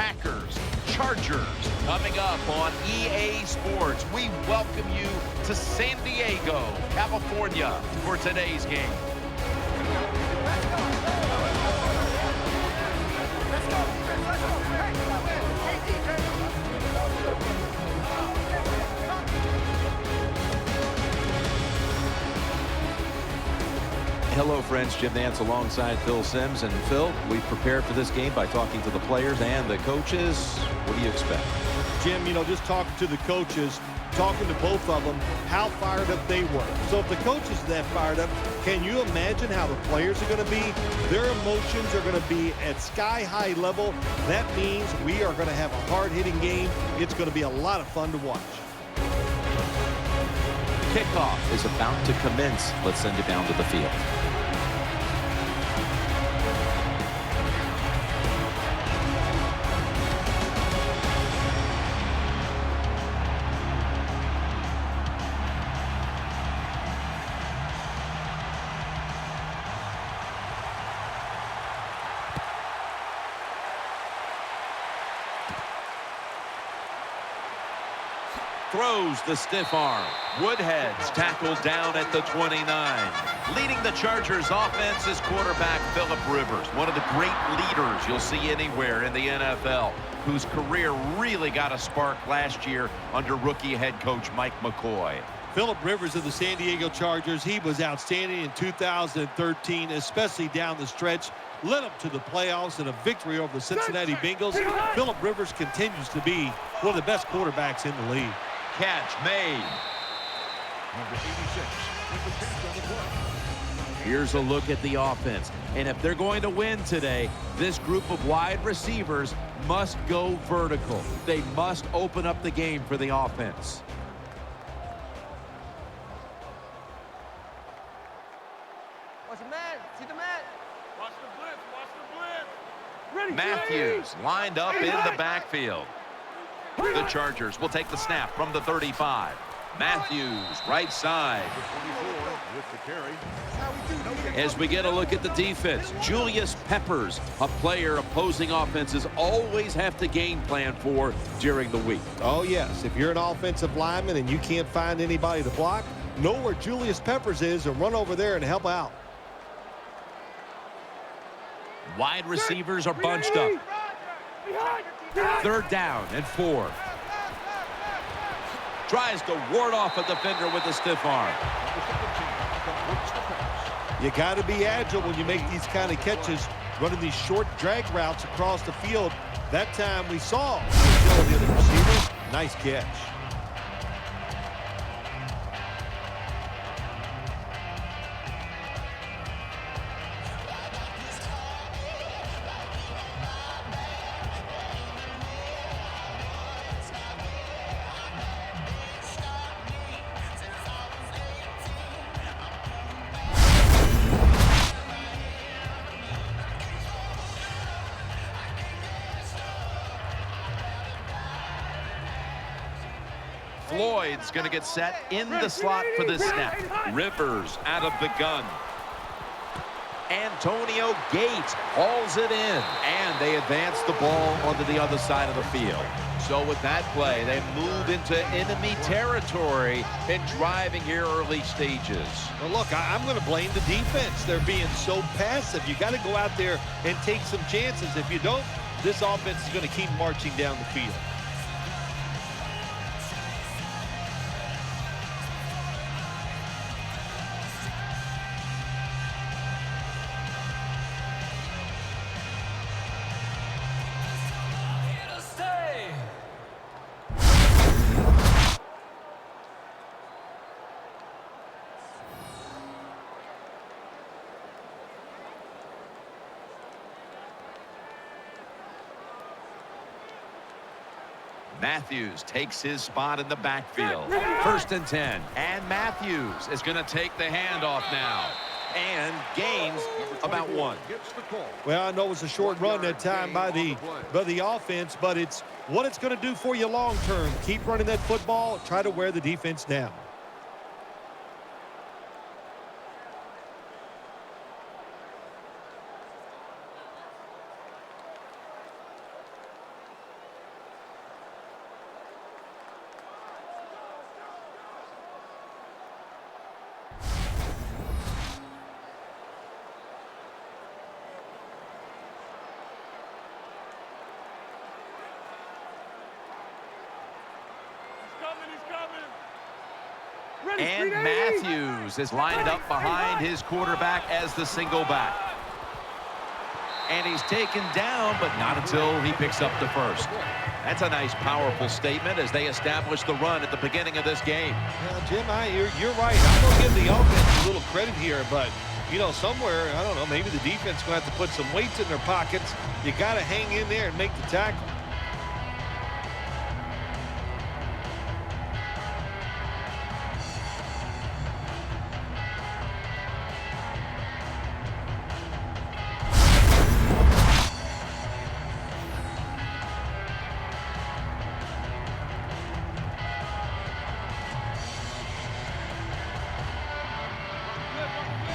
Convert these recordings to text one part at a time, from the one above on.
Packers, Chargers. Coming up on EA Sports, we welcome you to San Diego, California for today's game. Hello, friends. Jim Nance alongside Phil Simms. And Phil, we've prepared for this game by talking to the players and the coaches. What do you expect? Jim, just talking to the coaches, talking to both of them, how fired up they were. So if the coaches are that fired up, can you imagine how the players are going to be? Their emotions are going to be at sky-high level. That means we are going to have a hard-hitting game. It's going to be a lot of fun to watch. Kickoff is about to commence. Let's send it down to the field. Throws the stiff arm. Woodhead's tackled down at the 29. Leading the Chargers offense is quarterback Philip Rivers, one of the great leaders you'll see anywhere in the NFL, whose career really got a spark last year under rookie head coach Mike McCoy. Philip Rivers of the San Diego Chargers, he was outstanding in 2013, especially down the stretch. Led them to the playoffs and a victory over the Cincinnati Bengals. Philip Rivers continues to be one of the best quarterbacks in the league. Catch made. Number 86 with the catch on the play. Here's a look at the offense. And if they're going to win today, this group of wide receivers must go vertical. They must open up the game for the offense. Watch the man. See the man. Watch the blitz. Watch the blitz. Ready, Matthews lined up in the backfield. The Chargers will take the snap from the 35. Matthews, right side. With the carry. As we get a look at the defense, Julius Peppers, a player opposing offenses always have to game plan for during the week. Oh, yes. If you're an offensive lineman and you can't find anybody to block, know where Julius Peppers is and run over there and help out. Wide receivers are bunched up. Third down and 4. Tries to ward off a defender with a stiff arm. You got to be agile when you make these kind of catches, running these short drag routes across the field. That time we saw the agility of the receiver. Nice catch. Floyd's going to get set in the slot for this snap. Rivers out of the gun. Antonio Gates hauls it in, and they advance the ball onto the other side of the field. So with that play, they move into enemy territory and driving here early stages. Well, look, I'm going to blame the defense. They're being so passive. You got to go out there and take some chances. If you don't, this offense is going to keep marching down the field. Matthews takes his spot in the backfield. 1st and 10. And Matthews is going to take the handoff now. And gains about 1. Well, I know it was a short run that time by the offense, but it's what it's going to do for you long term. Keep running that football. Try to wear the defense down. And Matthews is lined up behind his quarterback as the single back. And he's taken down, but not until he picks up the first. That's a nice, powerful statement as they establish the run at the beginning of this game. Yeah, Jim, you're right. I'm going to give the offense a little credit here, but, you know, somewhere, I don't know, maybe the defense is going to have to put some weights in their pockets. You got to hang in there and make the tackle.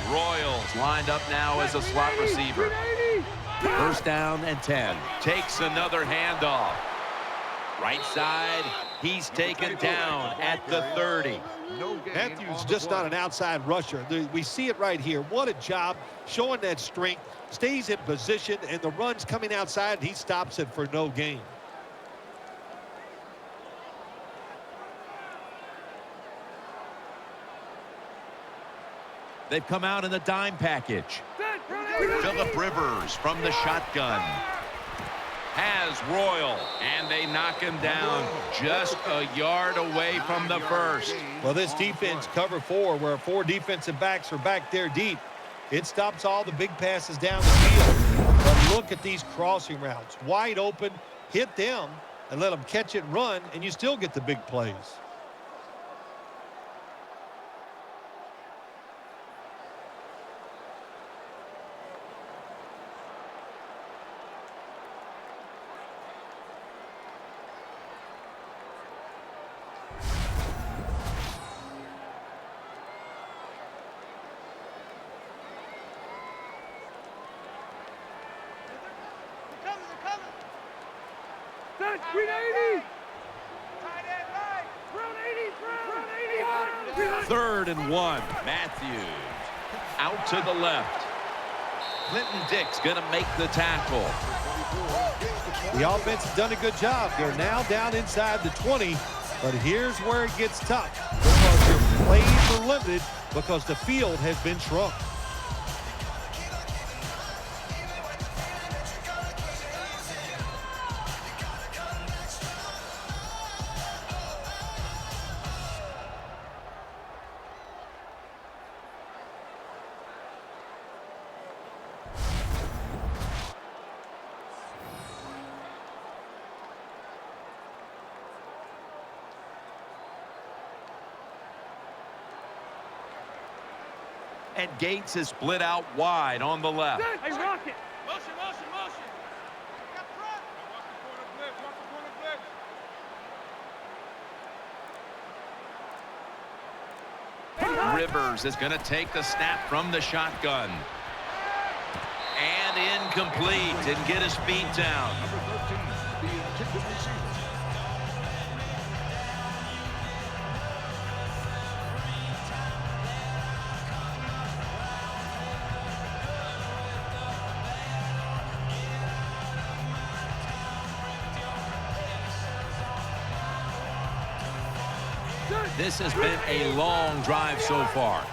Royals lined up now as a slot receiver. First down and 10. Takes another handoff. Right side, he's taken down at the 30. Matthews just not an outside rusher. We see it right here. What a job showing that strength. Stays in position, and the run's coming outside, and he stops it for no gain. They've come out in the dime package. Phillip Rivers from the shotgun. Has Royal, and they knock him down just a yard away from the first. Well, this defense cover 4, where 4 defensive backs are back there deep. It stops all the big passes down the field. But look at these crossing routes. Wide open, hit them, and let them catch it and run, and you still get the big plays. Third and 1. Matthews out to the left. Clinton Dick's going to make the tackle. The offense has done a good job. They're now down inside the 20, but here's where it gets tough because your plays are limited because the field has been shrunk. And Gates is split out wide on the left. Hey, Rocket! Motion, motion, motion! Rivers is going to take the snap from the shotgun. And incomplete. Didn't get his feet down. Number 13, the intended receiver. This has been a long drive so far.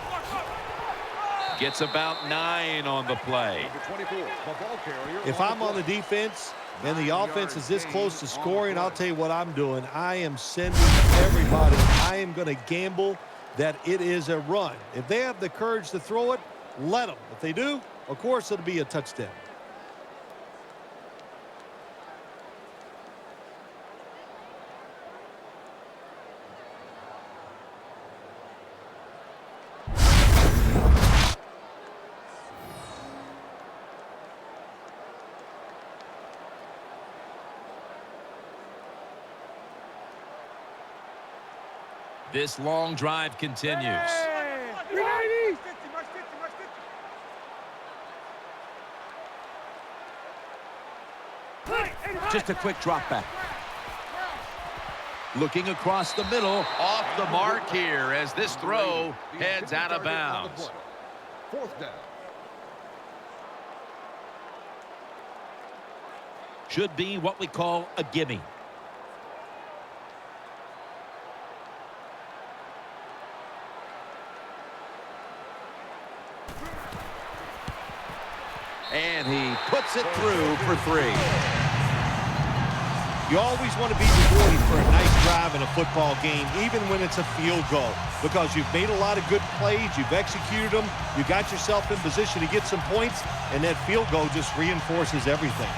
Gets about 9 on the play. Number 24, the ball carrier. If I'm on the defense and the offense is this close to scoring, I'll tell you what I'm doing. I am sending everybody. I am going to gamble that it is a run. If they have the courage to throw it, let them. If they do, of course, it'll be a touchdown. This long drive continues. Just a quick drop back. Looking across the middle, off the mark here as this throw heads out of bounds. 4th down. Should be what we call a gimme. And he puts it through for 3. You always want to be rewarded for a nice drive in a football game, even when it's a field goal, because you've made a lot of good plays, you've executed them, you got yourself in position to get some points, and that field goal just reinforces everything.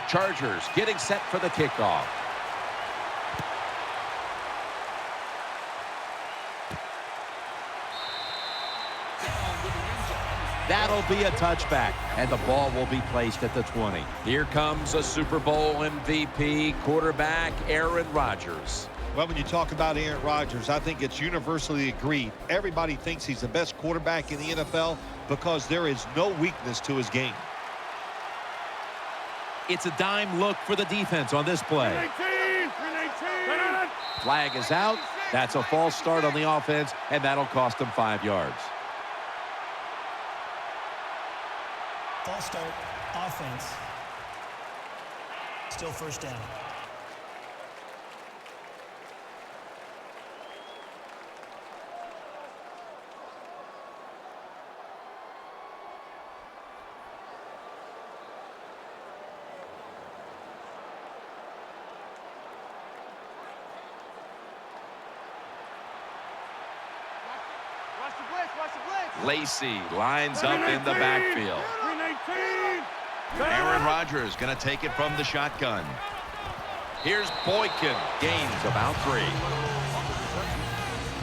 Chargers getting set for the kickoff. That'll be a touchback, and the ball will be placed at the 20. Here comes a Super Bowl MVP quarterback, Aaron Rodgers. Well, when you talk about Aaron Rodgers, I think it's universally agreed. Everybody thinks he's the best quarterback in the NFL because there is no weakness to his game. It's a dime look for the defense on this play. 319! Flag is out. That's a false start on the offense, and that'll cost them 5 yards. False start, offense. Still first down. Lacey lines up in the backfield. 319! Aaron Rodgers going to take it from the shotgun. Here's Boykin. Gains about 3.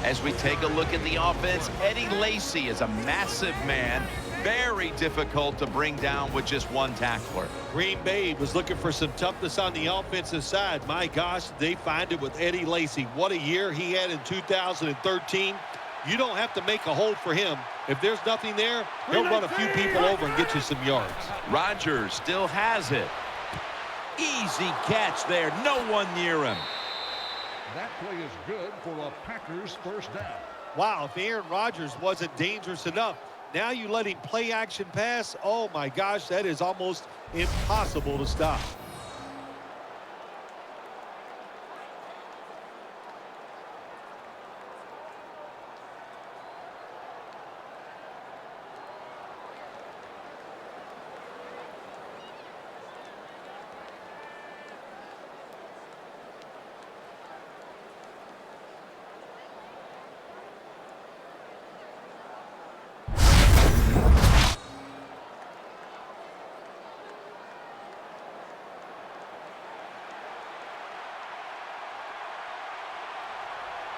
As we take a look at the offense, Eddie Lacy is a massive man. Very difficult to bring down with just one tackler. Green Bay was looking for some toughness on the offensive side. My gosh, they find it with Eddie Lacy. What a year he had in 2013. You don't have to make a hole for him. If there's nothing there, he'll run a few people over and get you some yards. Rodgers still has it. Easy catch there. No one near him. That play is good for a Packers first down. Wow, if Aaron Rodgers wasn't dangerous enough, now you let him play action pass. Oh, my gosh, that is almost impossible to stop.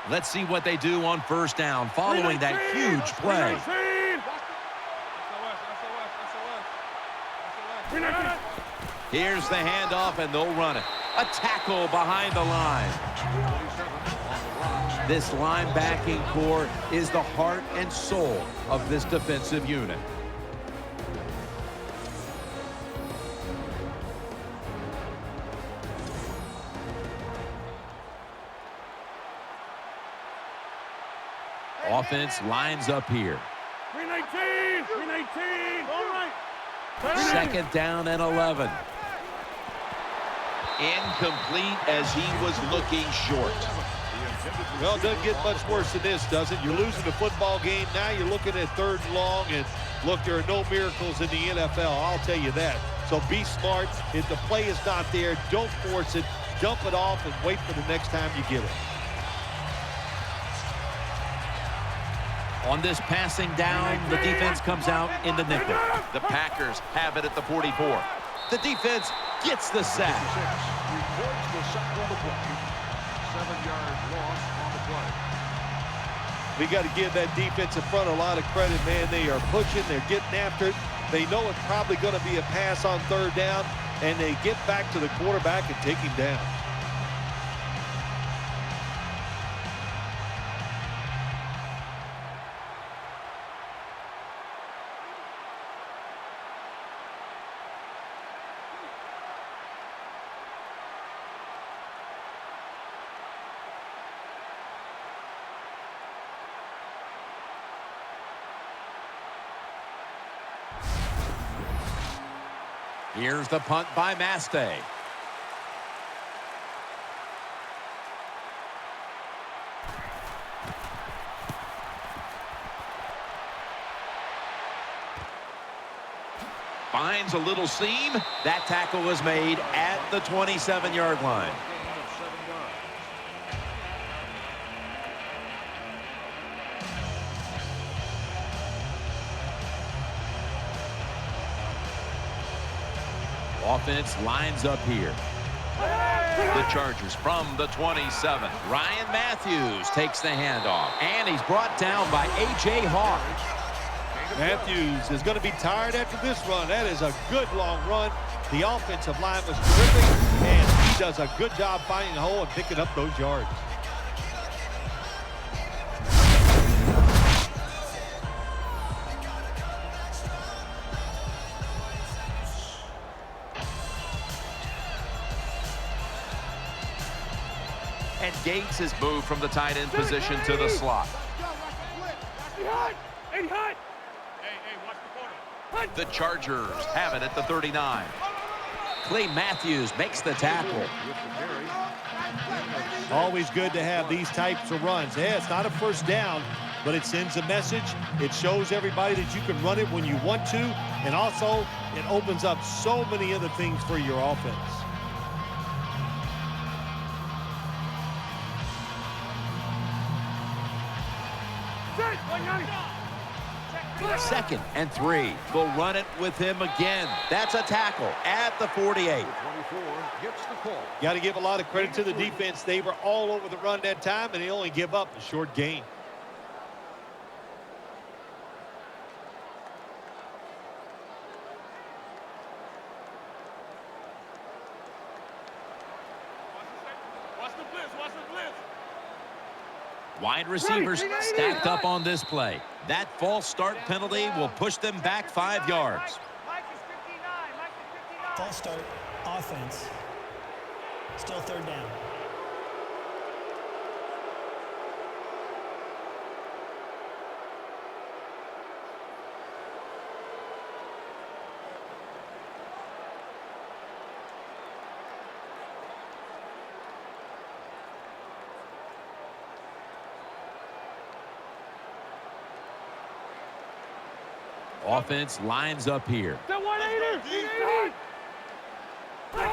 Let's see what they do on first down following that huge play. Here's the handoff, and they'll run it. A tackle behind the line. This linebacking core is the heart and soul of this defensive unit. Offense lines up here. 319! 319! All right. Second down and 11. Incomplete as he was looking short. Well, it doesn't get much worse than this, does it? You're losing the football game. Now you're looking at 3rd and long, and look, there are no miracles in the NFL. I'll tell you that. So be smart. If the play is not there, don't force it. Dump it off and wait for the next time you get it. On this passing down, the defense comes out in the nickel. The Packers have it at the 44. The defense gets the sack. Records the sack on the play. 7-yard loss on the play. We got to give that defense in front a lot of credit, man. They are pushing. They're getting after it. They know it's probably going to be a pass on 3rd down, and they get back to the quarterback and take him down. Here's the punt by Maste. Finds a little seam. That tackle was made at the 27-yard line. Gain of 7 yards. Offense lines up here. The Chargers from the 27. Ryan Matthews takes the handoff. And he's brought down by A.J. Hawk. Matthews is going to be tired after this run. That is a good long run. The offensive line was terrific, and he does a good job finding the hole and picking up those yards. And Gates has moved from the tight end position to the slot. The Chargers have it at the 39. Clay Matthews makes the tackle. Always good to have these types of runs. Yeah, it's not a first down, but it sends a message. It shows everybody that you can run it when you want to, and also it opens up so many other things for your offense. Second and 3. They'll run it with him again. That's a tackle at the 48. 24 gets the call. Got to give a lot of credit to the defense. They were all over the run that time, and they only give up a short gain. Wide receivers stacked up on this play. That false start penalty will push them back 5 yards. False start, offense. Still third down. Offense lines up here.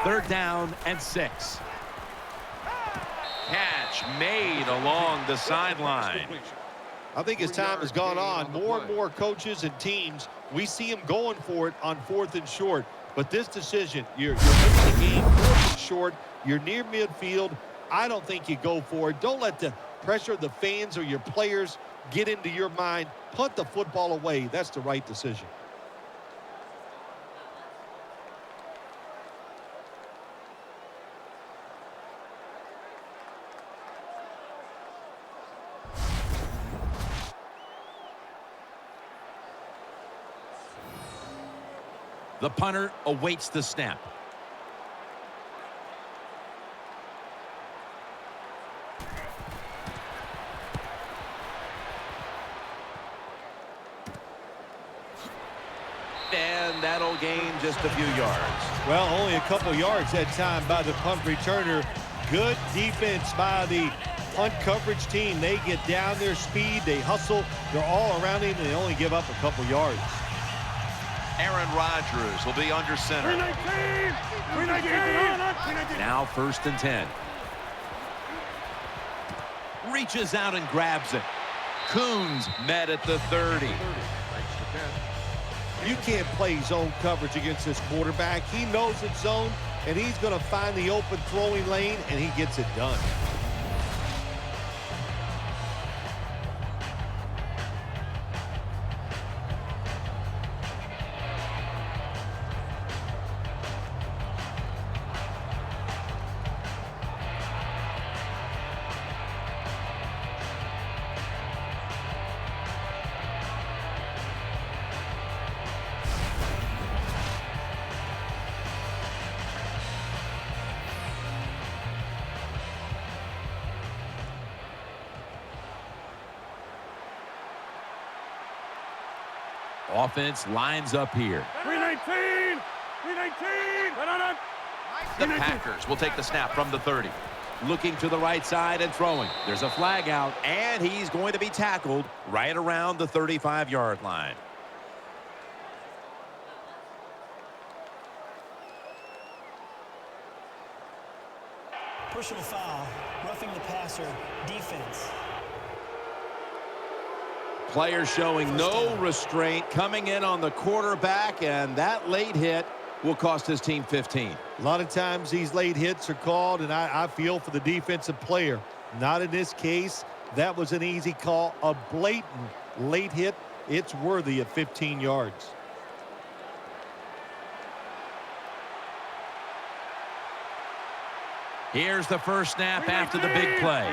Third down and 6. Catch made along the sideline. I think as time has gone on, more and more coaches and teams, we see them going for it on 4th and short. But this decision, you're winning the game 4th and short, you're near midfield. I don't think you go for it. Don't let the pressure of the fans or your players get into your mind. Punt the football away. That's the right decision. The punter awaits the snap. And that'll gain just a few yards. Well, only a couple yards that time by the punt returner. Good defense by the punt coverage team. They get down their speed. They hustle. They're all around him, and they only give up a couple yards. Aaron Rodgers will be under center. 319. Now 1st and 10. Reaches out and grabs it. Coons met at the 30. You can't play zone coverage against this quarterback. He knows it's zone, and he's going to find the open throwing lane, and he gets it done. Offense lines up here. 319. 319. The Packers will take the snap from the 30. Looking to the right side and throwing. There's a flag out, and he's going to be tackled right around the 35-yard line. Personal foul, roughing the passer, defense. Player showing no restraint coming in on the quarterback, and that late hit will cost his team 15. A lot of times these late hits are called, and I feel for the defensive player. Not in this case. That was an easy call. A blatant late hit. It's worthy of 15 yards. Here's the first snap after the big play.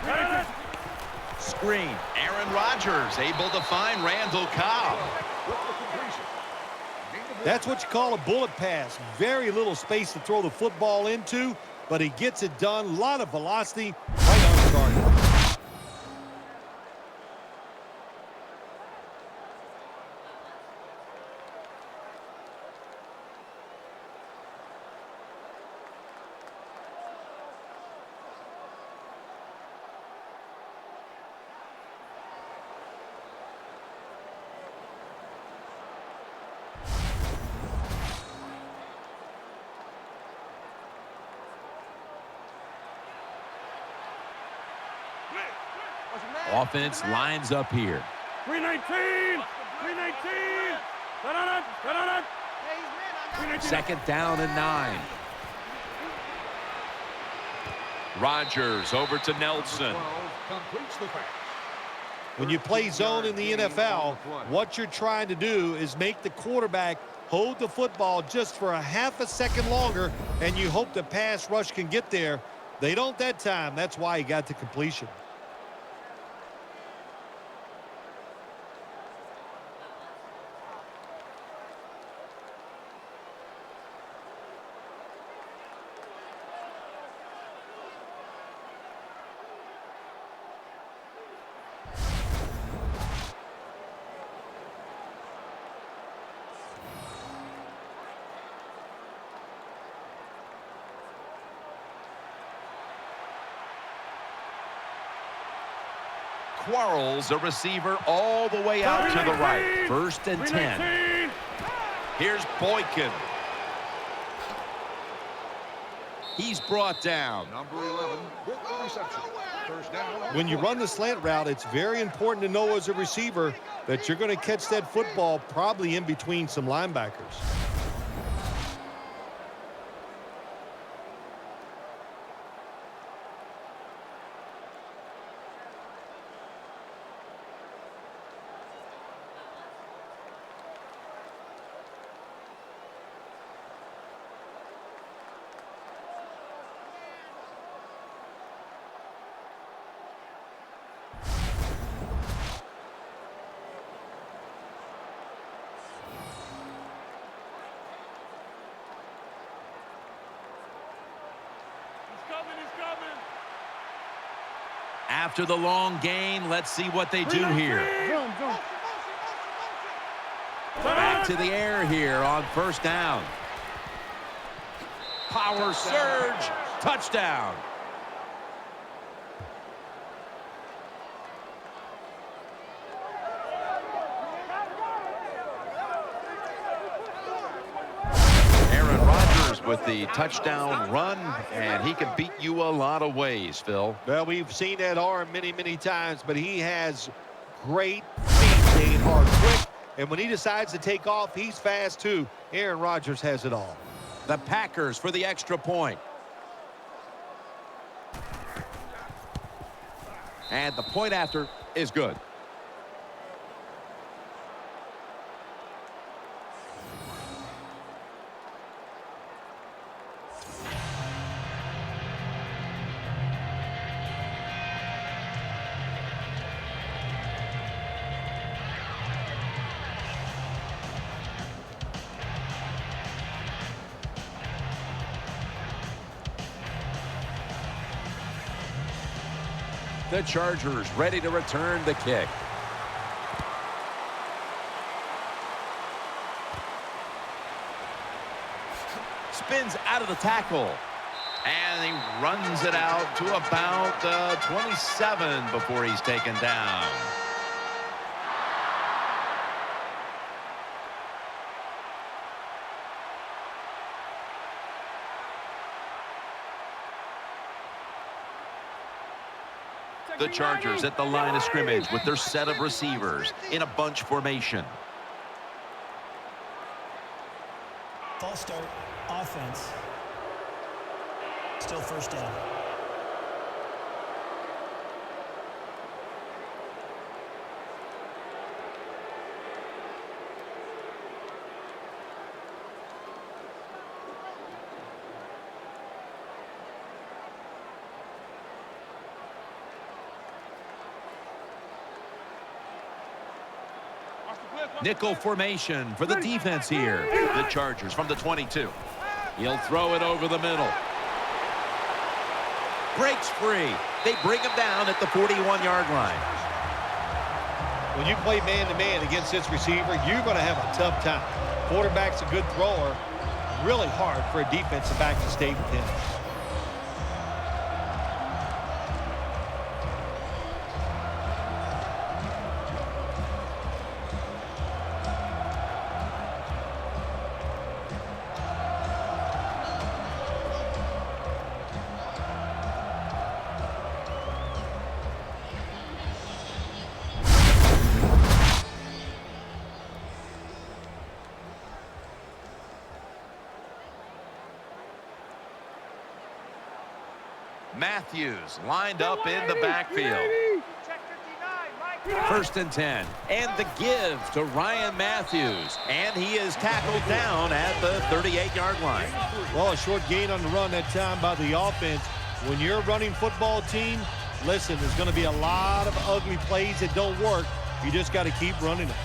319. Screen. Aaron Rodgers able to find Randall Cobb. That's what you call a bullet pass. Very little space to throw the football into, but he gets it done. A lot of velocity right on target. Offense lines up here. 319. 319. Second down and 9. Rodgers over to Nelson. Completes the pass. When you play zone in the NFL, what you're trying to do is make the quarterback hold the football just for a half a second longer, and you hope the pass rush can get there. They don't that time. That's why he got the completion. Quarles, a receiver all the way out to the right. First and 10. Here's Boykin. He's brought down. Number 11 with the reception. First down. When you run the slant route, it's very important to know as a receiver that you're going to catch that football probably in between some linebackers. After the long gain, let's see what they do here. Back to the air here on first down. Power surge. Touchdown. With the touchdown run, and he can beat you a lot of ways, Phil. Well, we've seen that arm many, many times, but he has great feet. They are quick, and when he decides to take off, he's fast too. Aaron Rodgers has it all. The Packers for the extra point. And the point after is good. The Chargers ready to return the kick. spins out of the tackle. And he runs it out to about 27 before he's taken down. The Chargers at the line of scrimmage with their set of receivers in a bunch formation. False start, offense. Still first down. Nickel formation for the defense here. The Chargers from the 22. He'll throw it over the middle. Breaks free. They bring him down at the 41-yard line. When you play man-to-man against this receiver, you're going to have a tough time. Quarterback's a good thrower. Really hard for a defensive back to stay with him. Matthews lined up in the backfield. First and 10. And the give to Ryan Matthews. And he is tackled down at the 38-yard line. Well, a short gain on the run that time by the offense. When you're a running football team, listen, there's going to be a lot of ugly plays that don't work. You just got to keep running it.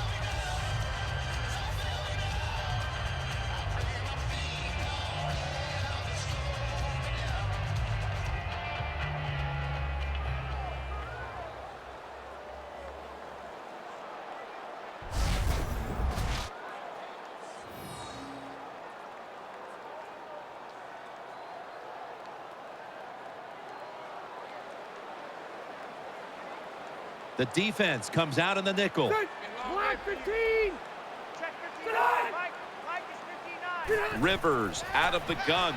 The defense comes out in the nickel. Black 15. Check 59. Mike is 59. Rivers out of the gun.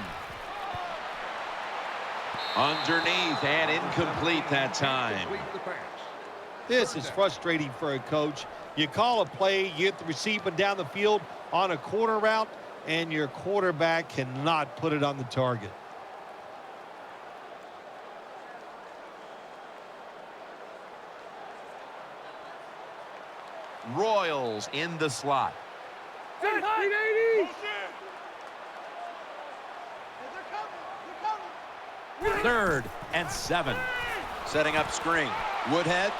Underneath and incomplete that time. This is frustrating for a coach. You call a play, you get the receiver down the field on a corner route, and your quarterback cannot put it on the target. Royals in the slot. 380. Third and 7. Setting up screen. Woodhead.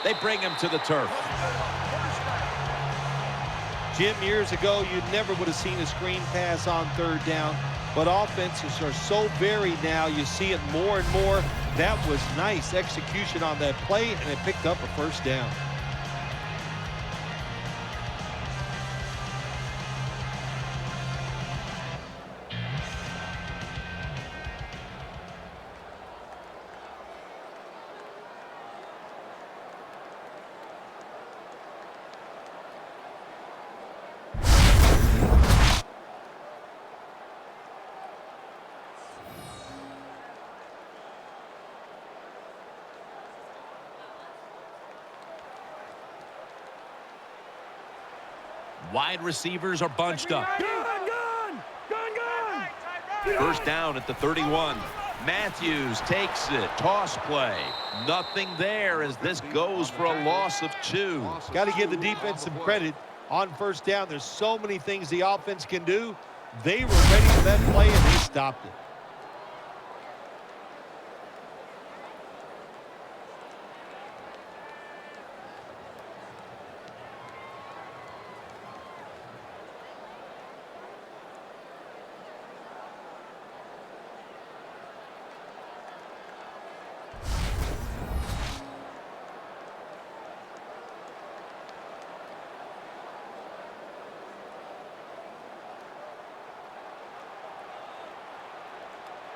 They bring him to the turf. Jim, years ago, you never would have seen a screen pass on third down, but offenses are so varied now. You see it more and more. That was nice execution on that play, and it picked up a first down. Wide receivers are bunched up. Gun. First down at the 31. Matthews takes it. Toss play. Nothing there as this goes for a loss of 2. Got to give the defense some credit on first down. There's so many things the offense can do. They were ready for that play, and they stopped it.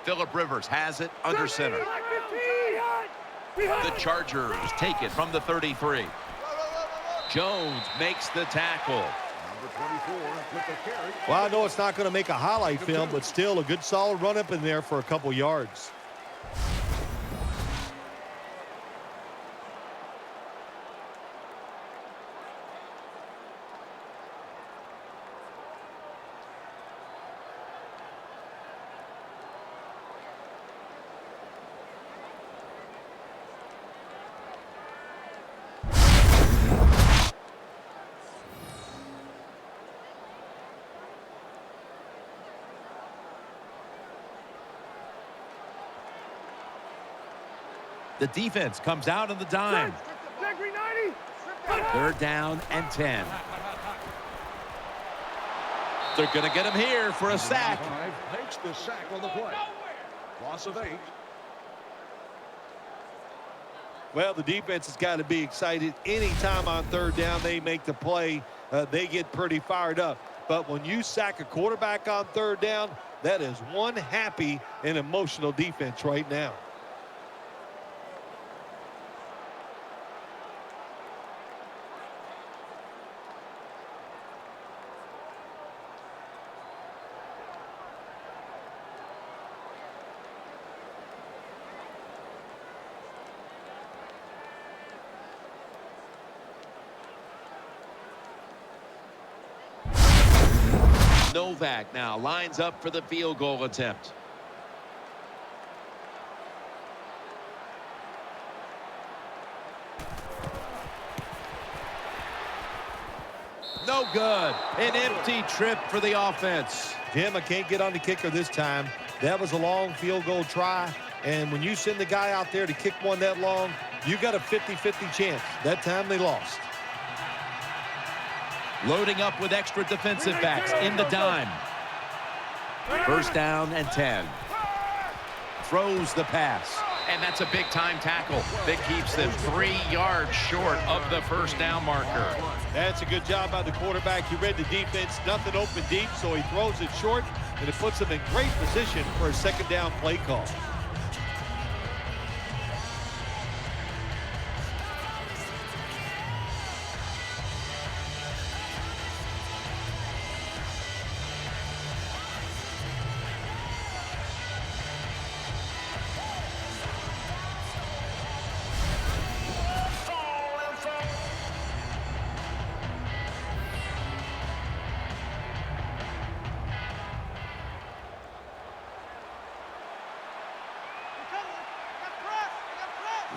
Phillip Rivers has it under center. The Chargers take it from the 33. Jones makes the tackle. Number 24 with the carry. Well, I know it's not going to make a highlight film, but still a good solid run up in there for a couple yards. The defense comes out on the dime. Third down and 10. They're going to get him here for a sack. Makes the sack on the play. Loss of 8. Well, the defense has got to be excited. Anytime on third down they make the play, they get pretty fired up. But when you sack a quarterback on third down, that is one happy and emotional defense right now. Novak now lines up for the field goal attempt. No good. An empty trip for the offense. Jim, I can't get on the kicker this time. That was a long field goal try. And when you send the guy out there to kick one that long, you got a 50-50 chance. That time they lost. Loading up with extra defensive backs in the dime. First down and 10. Throws the pass. And that's a big-time tackle that keeps them 3 yards short of the first down marker. That's a good job by the quarterback. He read the defense, nothing open deep, so he throws it short, and it puts him in great position for a second down play call.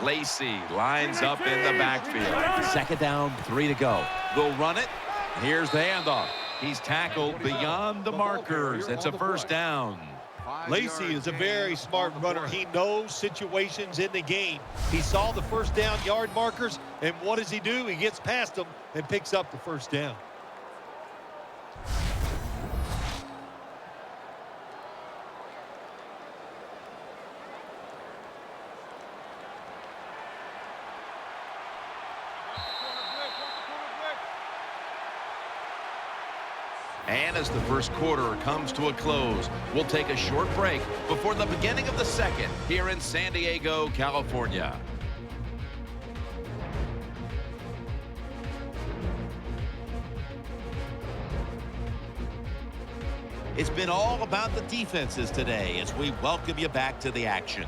Lacey lines up in the backfield. Second down, 3 to go. They'll run it. Here's the handoff. He's tackled beyond the markers. It's a first down. Lacey is a very smart runner. He knows situations in the game. He saw the first down yard markers, and what does he do? He gets past them and picks up the first down. And as the first quarter comes to a close, we'll take a short break before the beginning of the second here in San Diego, California. It's been all about the defenses today as we welcome you back to the action.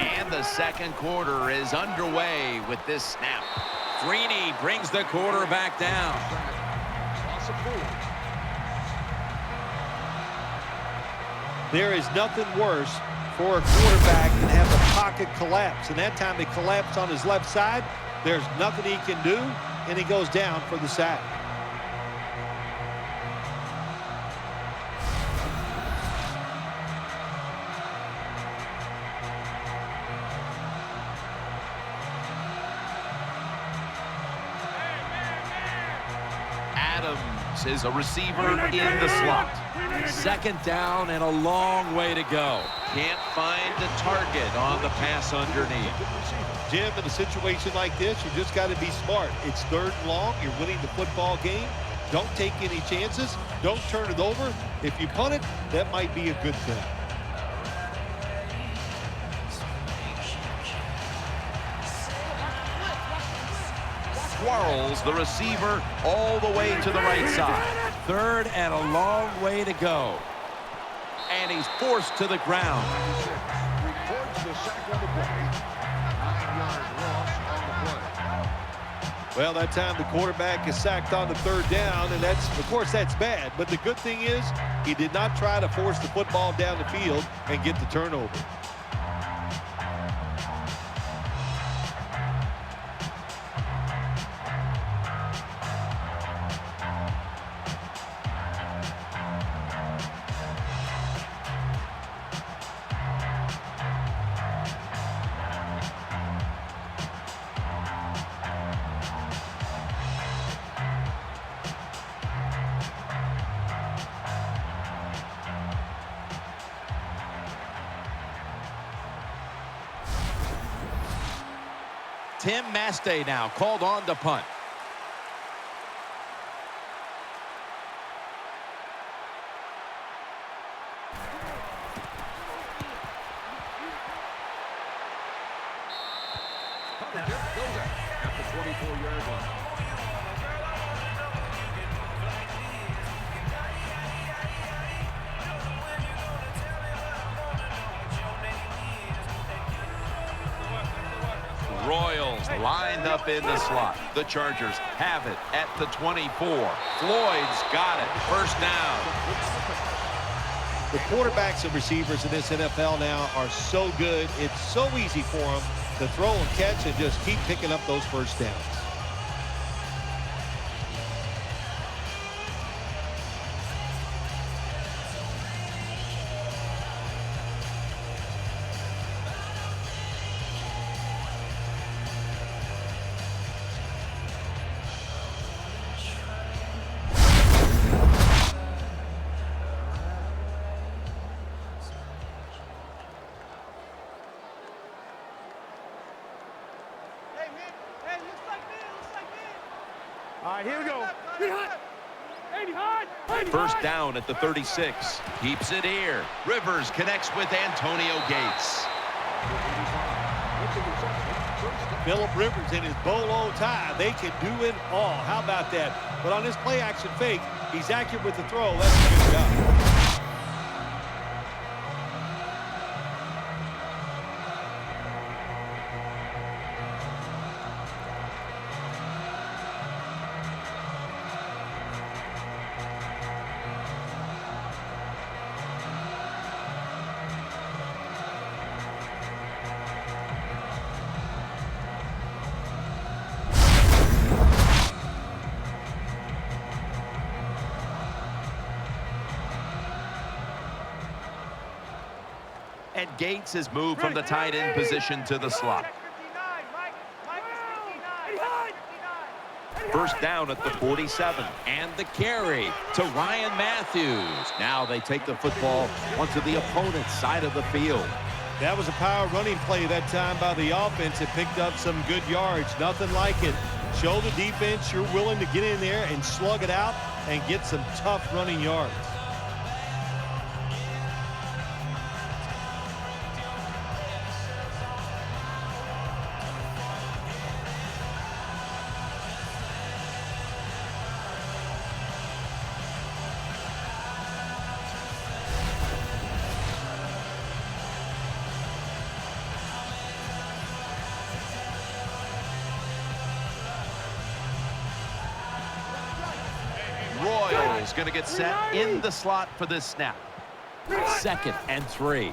And the second quarter is underway with this snap. Freeney brings the quarterback down. There is nothing worse for a quarterback than have the pocket collapse. And that time it collapsed on his left side. There's nothing he can do, and he goes down for the sack. Adams is a receiver in the slot. Second down and a long way to go. Can't find the target on the pass underneath. Jim, in a situation like this, you just got to be smart. It's 3rd and long. You're winning the football game. Don't take any chances. Don't turn it over. If you punt it, that might be a good thing. Quarles, the receiver, all the way to the right side. 3rd and a long way to go. And he's forced to the ground. Records the sack on the play. 9-yard loss on the play. Well, that time the quarterback is sacked on the 3rd down, and of course, that's bad. But the good thing is he did not try to force the football down the field and get the turnover. Tim Mastay now called on to punt. Cover tip goes out at the 24-yard line. Royals lined up in the slot. The Chargers have it at the 24. Floyd's got it. First down. The quarterbacks and receivers in this NFL now are so good. It's so easy for them to throw and catch and just keep picking up those first downs. All right, here we go. First down at the 36. Keeps it here. Rivers connects with Antonio Gates. Phillip Rivers in his bolo tie. They can do it all. How about that? But on this play action fake, he's accurate with the throw. That's a good job. And Gates has moved from the tight end position to the slot. First down at the 47. And the carry to Ryan Matthews. Now they take the football onto the opponent's side of the field. That was a power running play that time by the offense. It picked up some good yards. Nothing like it. Show the defense you're willing to get in there and slug it out and get some tough running yards. Royals going to get set in the slot for this snap. 2nd and 3.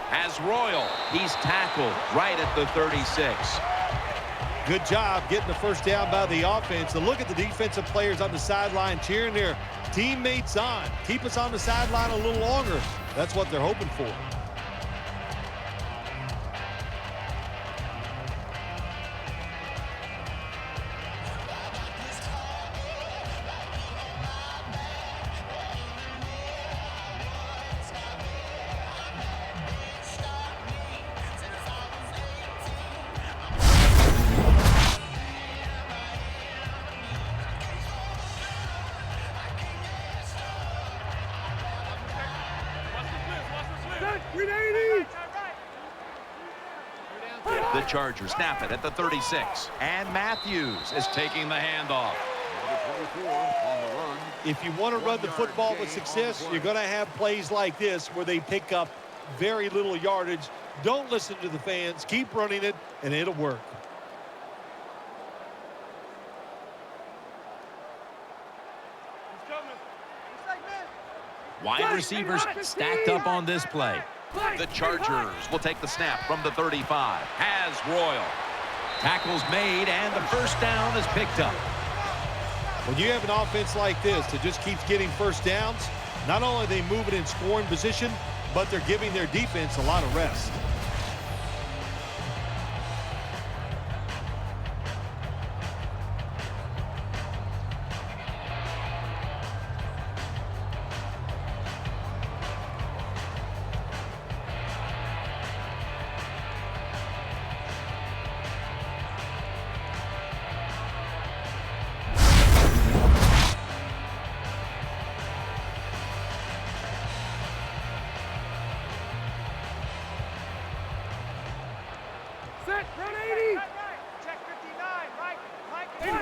As Royal, he's tackled right at the 36. Good job getting the first down by the offense. And look at the defensive players on the sideline cheering their teammates on. Keep us on the sideline a little longer. That's what they're hoping for. the Chargers snap it at the 36. And Matthews is taking the handoff. If you want to run the football with success, you're going to have plays like this where they pick up very little yardage. Don't listen to the fans. Keep running it, and it'll work. Wide receivers stacked up on this play. The Chargers will take the snap from the 35. Has Royal. Tackles made, and the first down is picked up. When you have an offense like this that just keeps getting first downs, not only are they moving in scoring position, but they're giving their defense a lot of rest.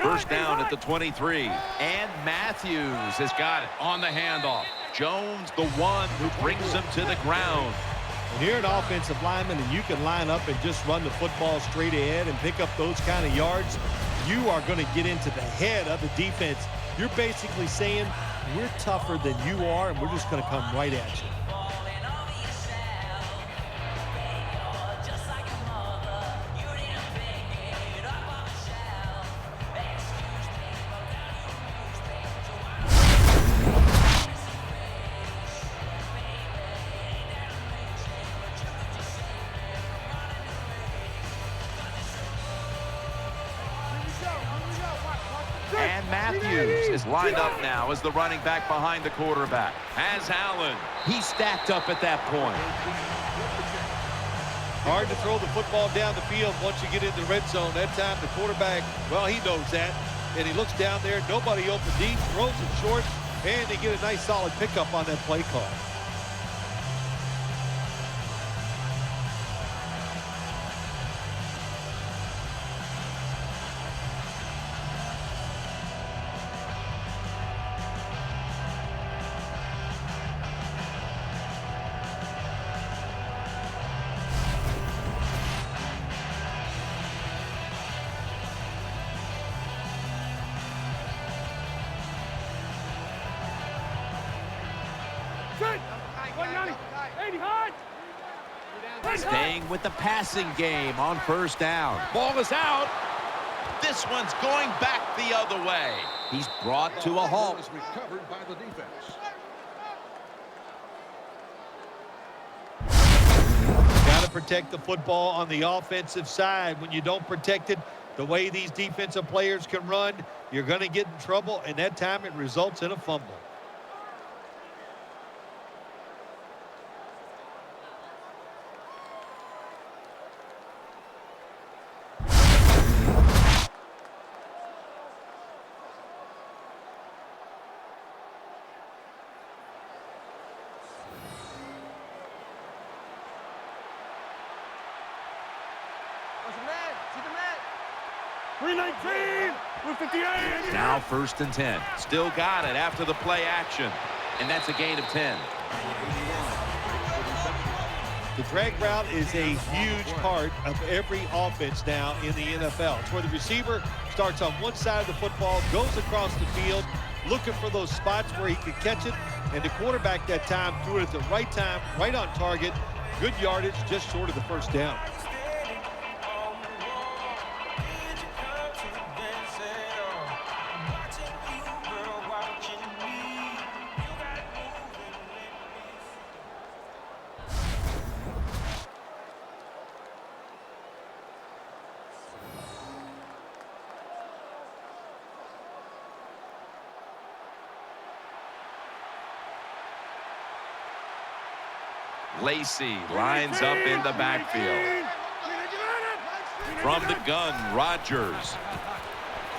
First down at the 23. And Matthews has got it on the handoff. Jones, the one who brings him to the ground. When you're an offensive lineman and you can line up and just run the football straight ahead and pick up those kind of yards, you are going to get into the head of the defense. You're basically saying, we're tougher than you are, and we're just going to come right at you. And Matthews is lined up now as the running back behind the quarterback. Has Allen. He's stacked up at that point. Hard to throw the football down the field once you get in the red zone. That time the quarterback, well, he knows that. And he looks down there, nobody open deep, throws it short, and they get a nice solid pickup on that play call. Staying with the passing game on first down. Ball is out. This one's going back the other way. He's brought to a halt. Recovered by the defense. Got to protect the football on the offensive side. When you don't protect it, the way these defensive players can run, you're going to get in trouble, and that time it results in a fumble. Now first and 10. Still got it after the play action. And that's a gain of 10. The drag route is a huge part of every offense now in the NFL. It's where the receiver starts on one side of the football, goes across the field, looking for those spots where he can catch it, and the quarterback that time threw it at the right time, right on target. Good yardage, just short of the first down. Lacey lines up in the backfield. From the gun, Rodgers.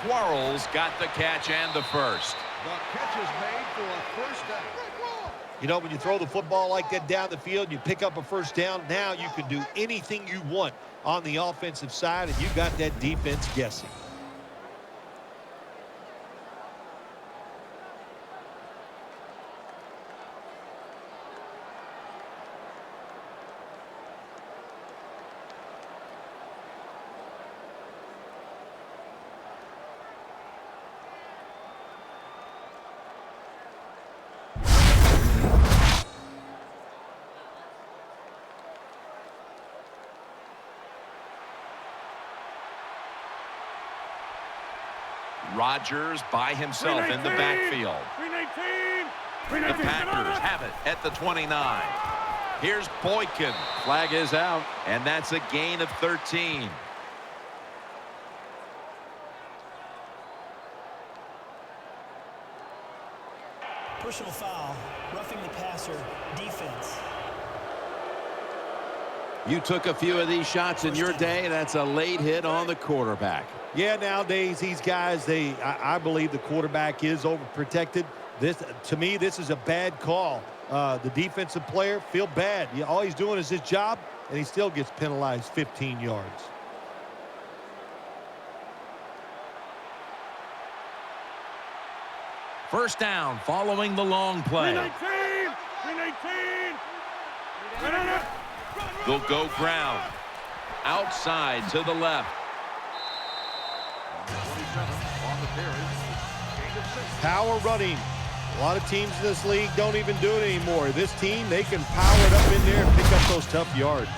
Quarles got the catch and the first. The catch is made for a first down. You know, when you throw the football like that down the field, you pick up a first down, now you can do anything you want on the offensive side, and you got that defense guessing. Rodgers by himself in the backfield. The Packers have it at the 29. Here's Boykin. Flag is out. And that's a gain of 13. Personal foul, roughing the passer, defense. You took a few of these shots in your day. That's a late hit on the quarterback. Yeah, nowadays these guys, I believe the quarterback is overprotected. To me, this is a bad call. The defensive player feel bad. All he's doing is his job, and he still gets penalized 15 yards. First down following the long play. 319! They'll go ground. Outside to the left. 27 on the carry. Gain of 6. Power running. A lot of teams in this league don't even do it anymore. This team, they can power it up in there and pick up those tough yards.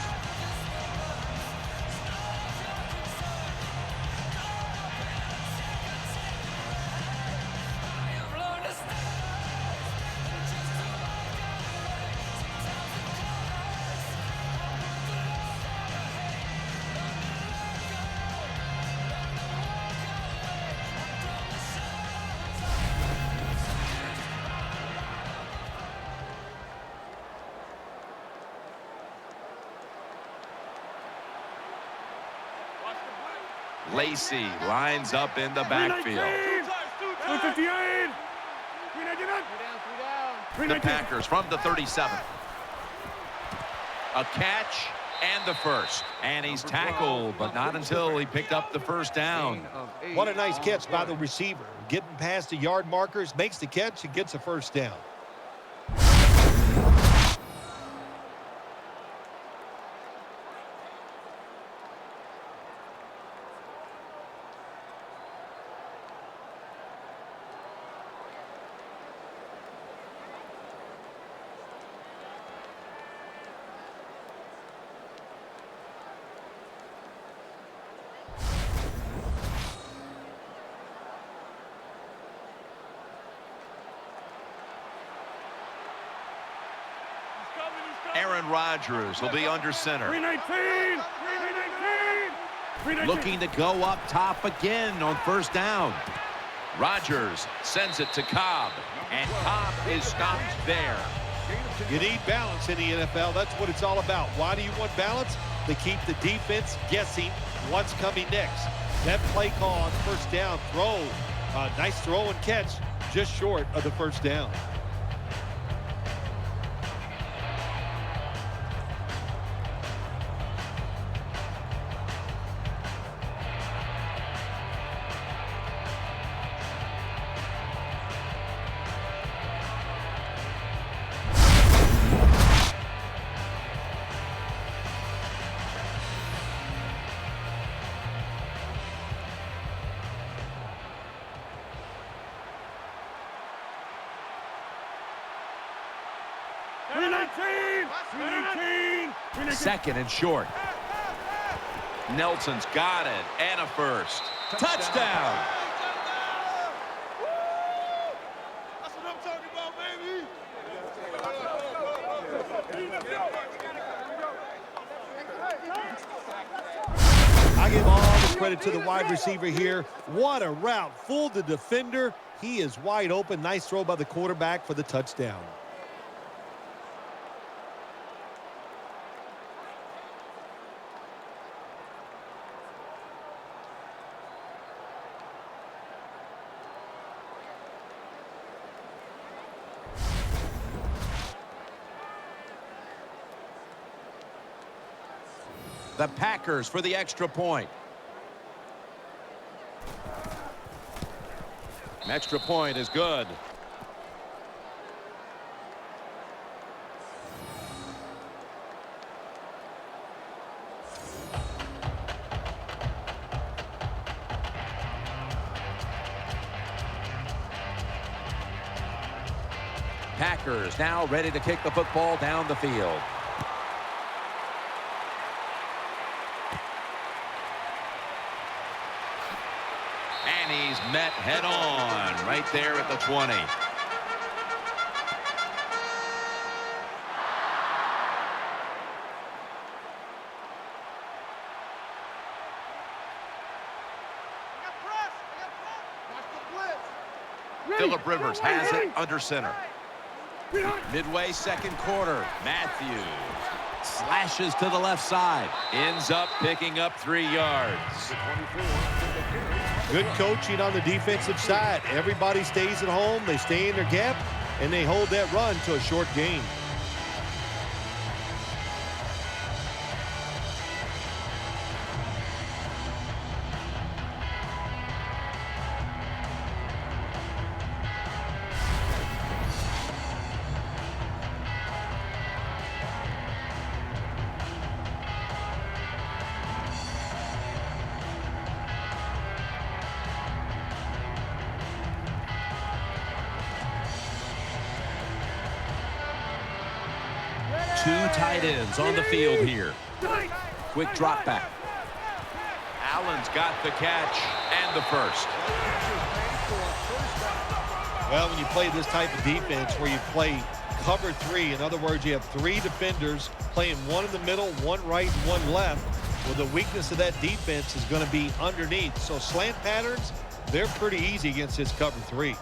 Lacey lines up in the backfield. 258! The Packers from the 37. A catch and the first. And he's tackled, but not until he picked up the first down. What a nice catch by the receiver. Getting past the yard markers, makes the catch, and gets a first down. Aaron Rodgers will be under center. 319! Looking to go up top again on first down. Rodgers sends it to Cobb, and Cobb is stopped there. You need balance in the NFL. That's what it's all about. Why do you want balance? To keep the defense guessing what's coming next. That play call on first down, nice throw and catch, just short of the first down. Second and short. Nelson's got it, and a first. Touchdown. That's what I'm talking about, baby. I give all the credit to the wide receiver here. What a route. Fooled the defender. He is wide open. Nice throw by the quarterback for the touchdown. The Packers for the extra point. Extra point is good. Packers now ready to kick the football down the field. And he's met head on right there at the 20. Phillip Rivers has it under center. Midway second quarter. Matthews slashes to the left side. Ends up picking up 3 yards. Good coaching on the defensive side. Everybody stays at home. They stay in their gap, and they hold that run to a short gain. Two tight ends on the field here. Quick drop back. Allen's got the catch and the first. Well, when you play this type of defense where you play cover 3, in other words, you have 3 defenders playing one in the middle, one right, and one left. Well, the weakness of that defense is going to be underneath. So slant patterns, they're pretty easy against this cover 3.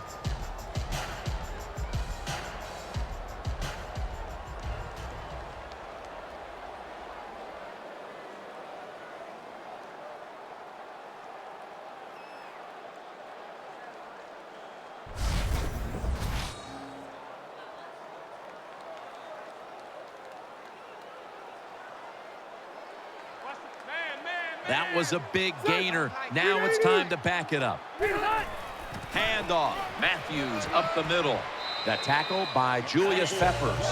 That was a big gainer. Now it's time to back it up. Handoff. Matthews up the middle. The tackle by Julius Peppers.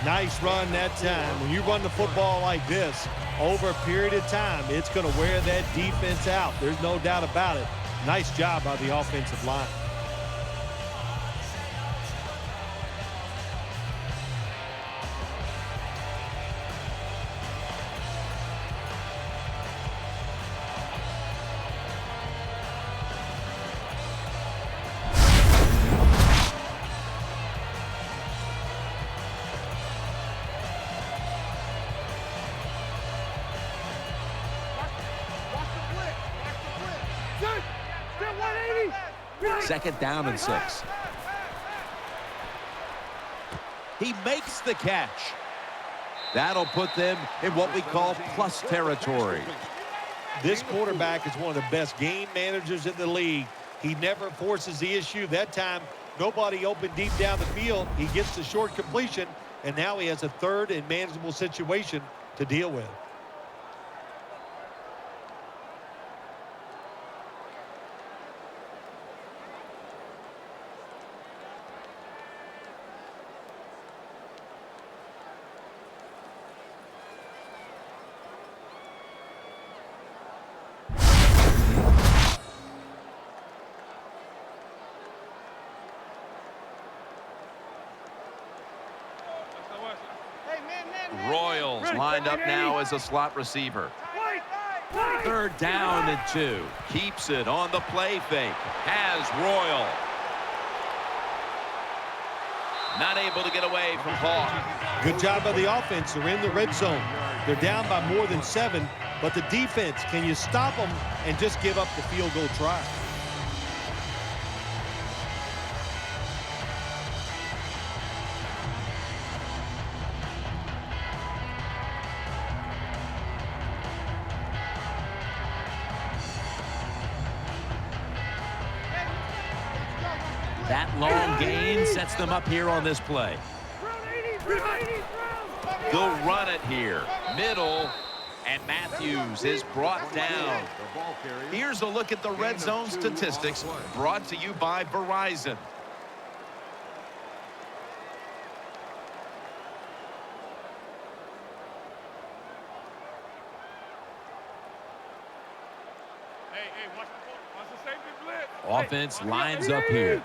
Nice run that time. When you run the football like this, over a period of time, it's going to wear that defense out. There's no doubt about it. Nice job by the offensive line. Second down and 6. He makes the catch. That'll put them in what we call plus territory. This quarterback is one of the best game managers in the league. He never forces the issue. That time, nobody open deep down the field. He gets the short completion, and now he has a third and manageable situation to deal with. Royals lined up now as a slot receiver. Third down and 2. Keeps it on the play fake. Has Royal. Not able to get away from Hawk. Good job by the offense. They're in the red zone. They're down by more than 7, but the defense, can you stop them and just give up the field goal try? That long gain sets them up here on this play. They'll run it here. Middle. And Matthews is brought down. Here's a look at the red zone statistics brought to you by Verizon. Hey, watch the safety blitz. Offense lines up here.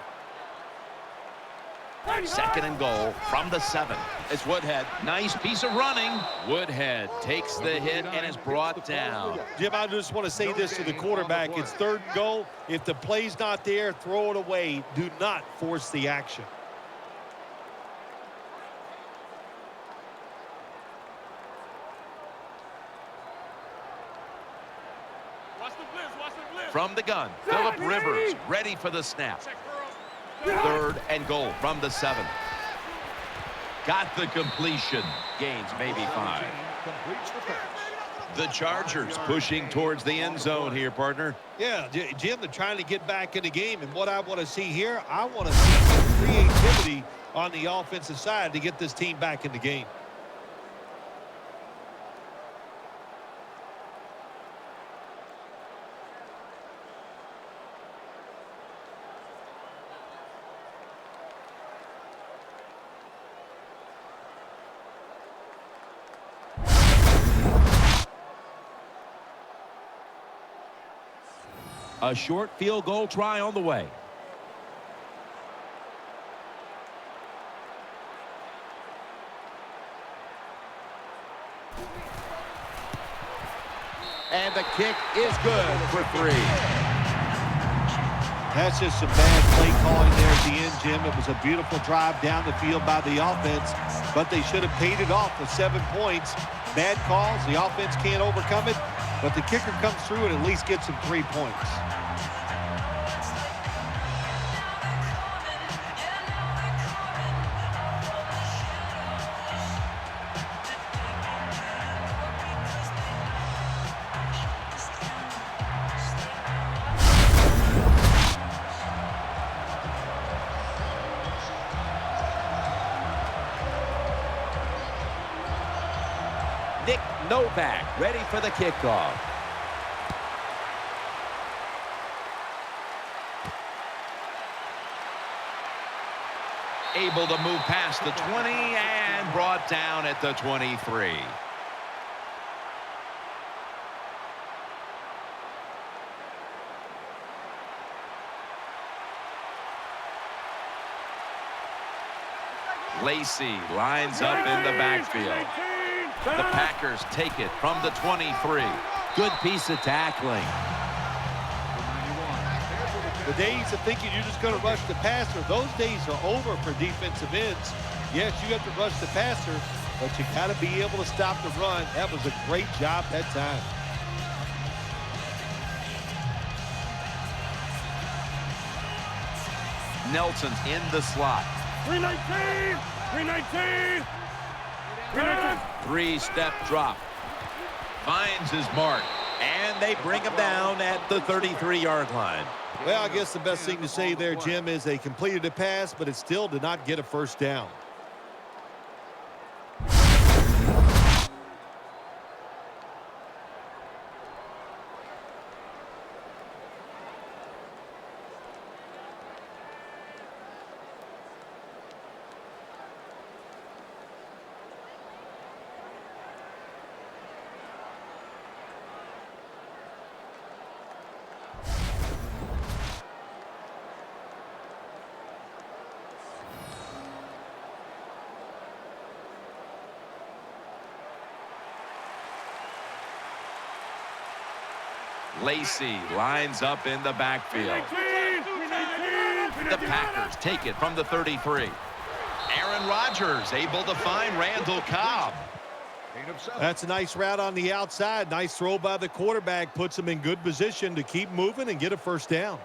Second and goal from the 7. It's Woodhead. Nice piece of running. Woodhead takes the hit and is brought down. Jim, I just want to say this to the quarterback. It's 3rd and goal. If the play's not there, throw it away. Do not force the action. Watch the blitz. From the gun, Phillip Rivers ready for the snap. 3rd and goal from the 7. Got the completion. Gains maybe 5. The Chargers pushing towards the end zone here, partner. Yeah, Jim, they're trying to get back in the game. And what I want to see here, I want to see some creativity on the offensive side to get this team back in the game. A short field goal try on the way. And the kick is good for 3. That's just some bad play calling there at the end, Jim. It was a beautiful drive down the field by the offense, but they should have paid it off with 7 points. Bad calls. The offense can't overcome it, but the kicker comes through and at least gets some 3 points. Nick Novak ready for the kickoff. Able to move past the 20 and brought down at the 23. Lacey lines up in the backfield. The Packers take it from the 23. Good piece of tackling. The days of thinking you're just going to rush the passer, those days are over for defensive ends. Yes, you have to rush the passer, but you got to be able to stop the run. That was a great job that time. Nelson's in the slot. 319! 319! 319! 3-step drop. Finds his mark. And they bring him down at the 33-yard line. Well, I guess the best thing to say there, Jim, is they completed a pass, but it still did not get a first down. Lacey lines up in the backfield. The Packers take it from the 33. Aaron Rodgers able to find Randall Cobb. That's a nice route on the outside. Nice throw by the quarterback. Puts him in good position to keep moving and get a first down.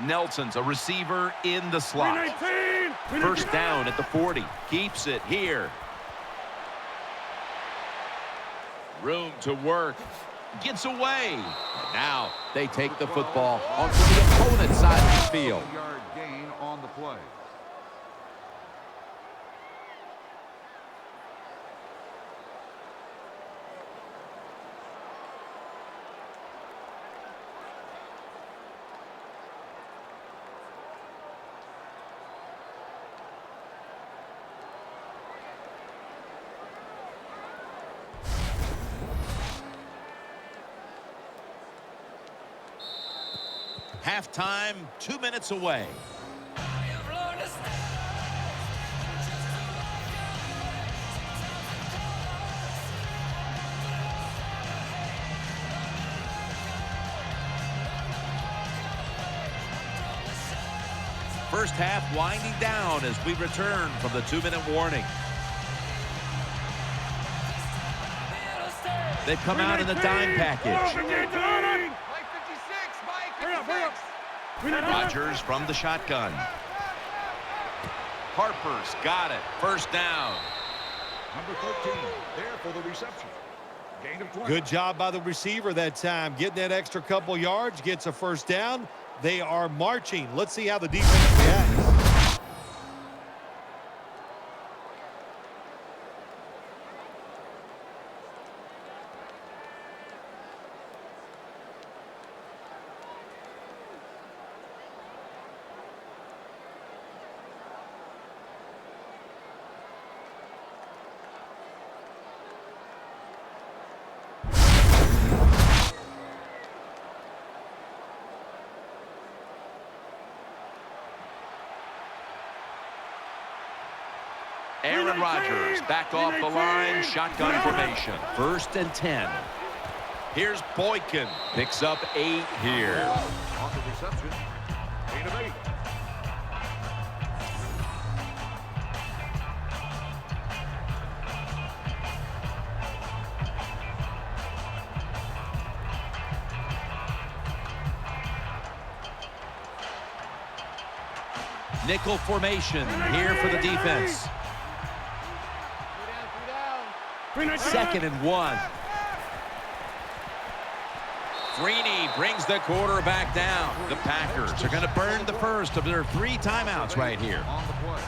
Nelson's a receiver in the slot. 319. First down at the 40. Keeps it here. Room to work. Gets away. And now they take the football onto the opponent's side of the field. 12-yard gain on the play. Halftime, 2 minutes away. First half winding down as we return from the 2-minute warning. They've come out in the dime package. Rodgers from the shotgun. Harper's got it. First down. Number 13 there for the reception. Gain of 20. Good job by the receiver that time. Getting that extra couple yards, gets a first down. They are marching. Let's see how the defense reacts. Aaron Rodgers back off the line, shotgun formation. 1st and 10. Here's Boykin, picks up 8 here. On the reception. Gain of 8. Nickel formation here for the defense. 2nd and 1. Freeney brings the quarterback down. The Packers are going to burn the first of their 3 timeouts right here. On the play.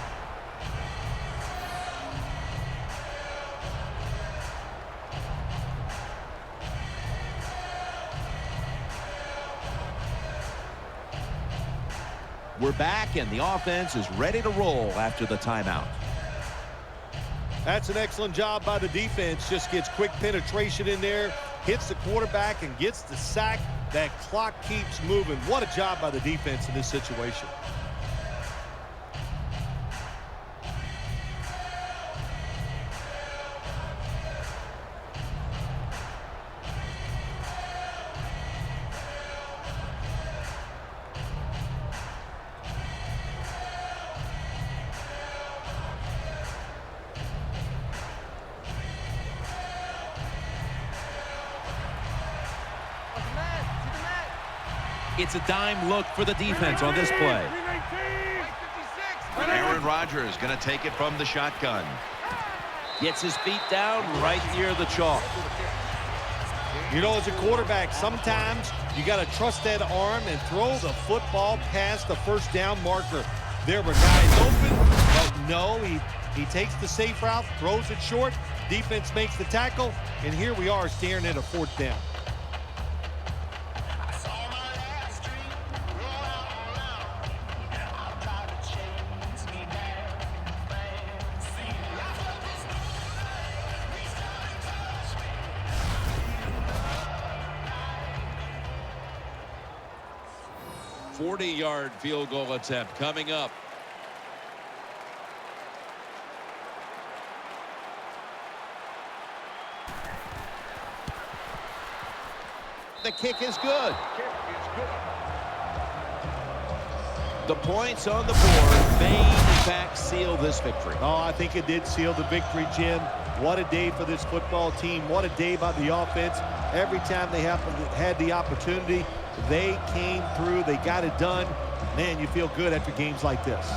We're back, and the offense is ready to roll after the timeout. That's an excellent job by the defense. Just gets quick penetration in there, hits the quarterback, and gets the sack. That clock keeps moving. What a job by the defense in this situation. It's a dime look for the defense on this play. Aaron Rodgers going to take it from the shotgun. Gets his feet down right near the chalk. You know, as a quarterback, sometimes you got to trust that arm and throw the football past the first down marker. There were guys open, but no, he takes the safe route, throws it short. Defense makes the tackle, and here we are staring at a 4th down. A 40-yard field goal attempt coming up. The kick is good. The points on the board may, in fact, seal this victory. Oh, I think it did seal the victory, Jim. What a day for this football team. What a day by the offense. Every time they had the opportunity, They came through. They got it done. Man, you feel good after games like this.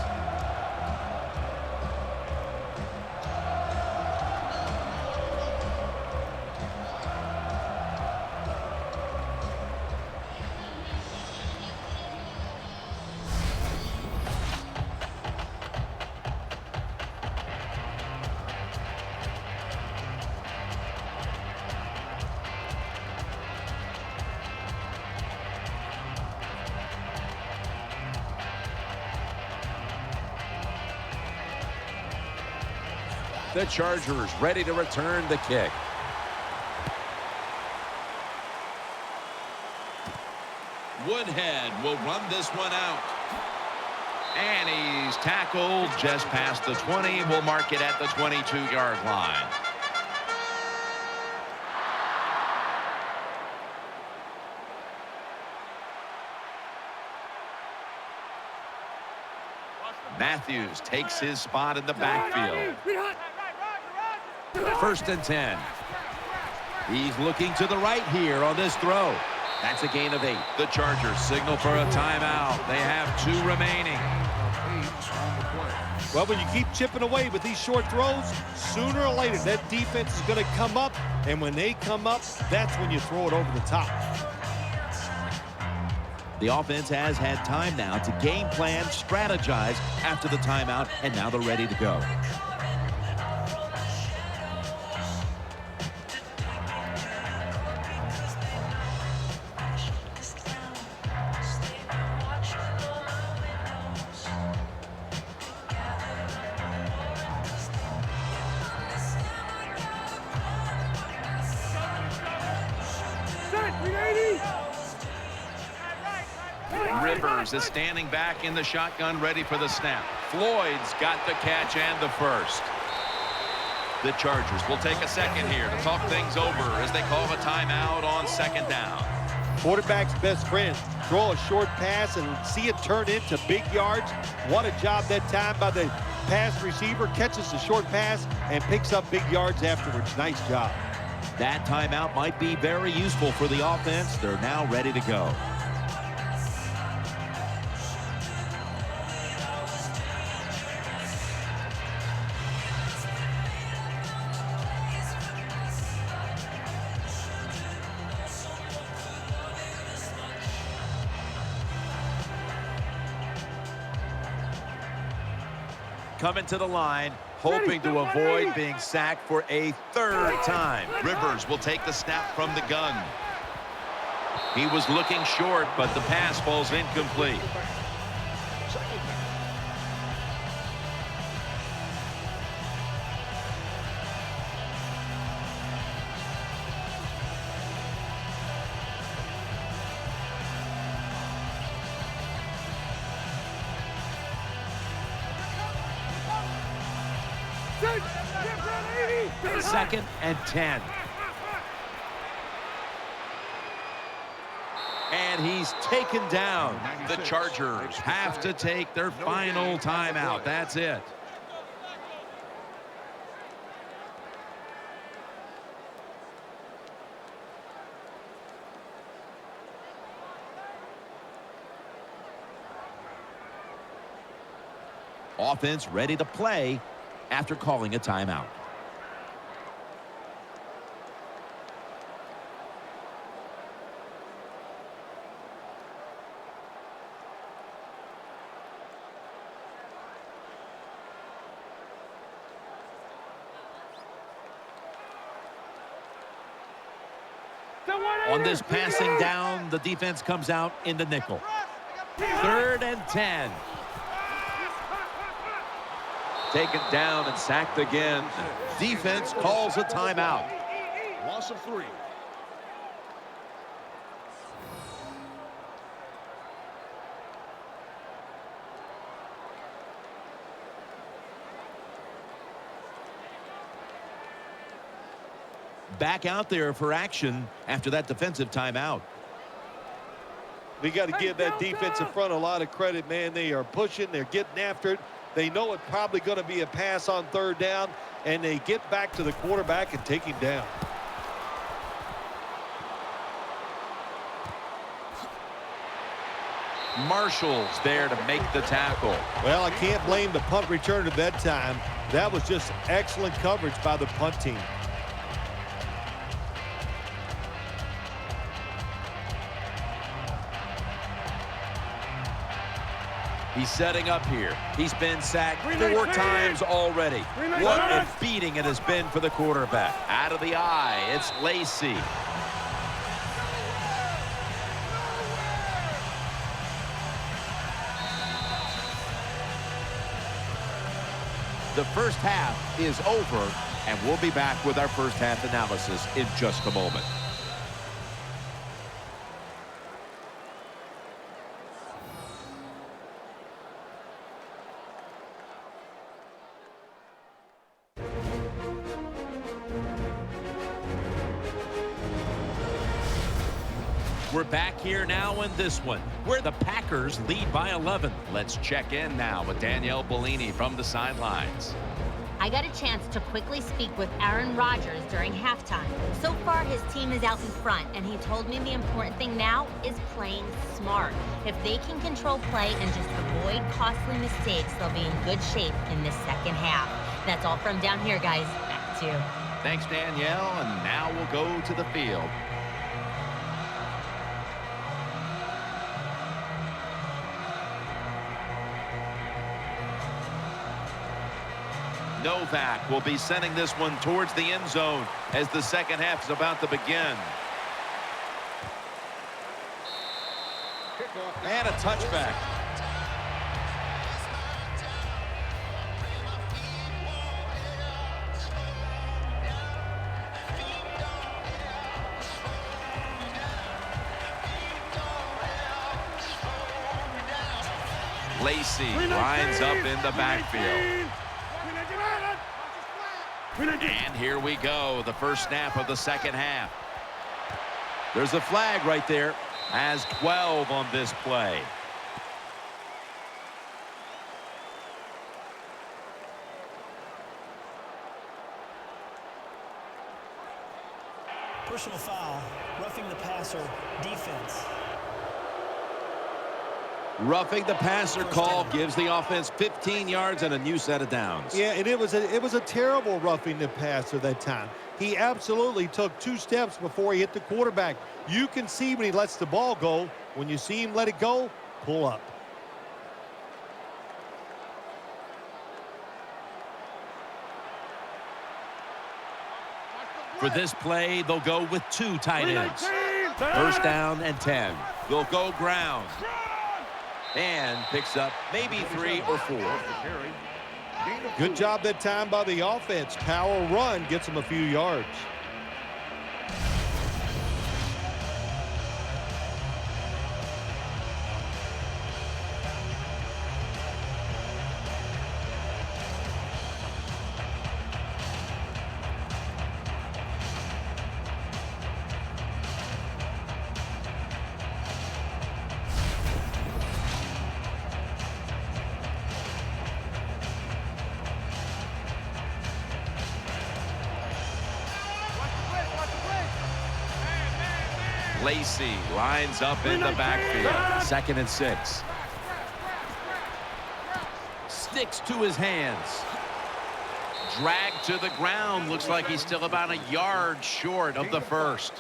The Chargers ready to return the kick. Woodhead will run this one out. And he's tackled just past the 20. We'll mark it at the 22-yard line. Matthews takes his spot in the backfield. First and 10. He's looking to the right here on this throw. That's a gain of 8. The Chargers signal for a timeout. They have 2 remaining. Well, when you keep chipping away with these short throws, sooner or later that defense is going to come up, and when they come up, that's when you throw it over the top. The offense has had time now to game plan, strategize after the timeout, and now they're ready to go. Rivers is standing back in the shotgun, ready for the snap. Floyd's got the catch and the first. The Chargers will take a second here to talk things over as they call a timeout on second down. Quarterback's best friend. Throw a short pass and see it turn into big yards. What a job that time by the pass receiver. Catches the short pass and picks up big yards afterwards. Nice job. That timeout might be very useful for the offense. They're now ready to go. Coming to the line, hoping to avoid being sacked for a 3rd time. Rivers will take the snap from the gun. He was looking short, but the pass falls incomplete. Second and 10. And he's taken down. The Chargers have to take their final timeout. That's it. Offense ready to play after calling a timeout. On this passing down, the defense comes out in the nickel. 3rd and 10. Taken down and sacked again. Defense calls a timeout. Loss of 3. Back out there for action after that defensive timeout. We got to give that defensive front a lot of credit, man. They are pushing. They're getting after it. They know it's probably going to be a pass on 3rd down, and they get back to the quarterback and take him down. Marshall's there to make the tackle. Well, I can't blame the punt returner at that time. That was just excellent coverage by the punt team. He's setting up here. He's been sacked 4 times already. What a beating it has been for the quarterback. Out of the eye, it's Lacey. The first half is over, and we'll be back with our first half analysis in just a moment. We're back here now in this one, where the Packers lead by 11. Let's check in now with Danielle Bellini from the sidelines. I got a chance to quickly speak with Aaron Rodgers during halftime. So far, his team is out in front, and he told me the important thing now is playing smart. If they can control play and just avoid costly mistakes, they'll be in good shape in this second half. That's all from down here, guys. Back to you. Thanks, Danielle, and now we'll go to the field. Novak will be sending this one towards the end zone as the second half is about to begin. And a touchback. Lacey lines up in the backfield. And here we go, the first snap of the second half. There's a flag right there. Has 12 on this play. Personal foul, roughing the passer, defense. Roughing the passer call gives the offense 15 yards and a new set of downs. Yeah, and it was a terrible roughing the passer that time. He absolutely took 2 steps before he hit the quarterback. You can see when he lets the ball go. When you see him let it go, pull up. For this play, they'll go with 2 tight ends. First down and 10. They'll go ground. And picks up maybe 3 or 4. Good job that time by the offense. Power run gets him a few yards. Lacey lines up in the backfield. 2nd and 6. Sticks to his hands. Dragged to the ground. Looks like he's still about a yard short of the first.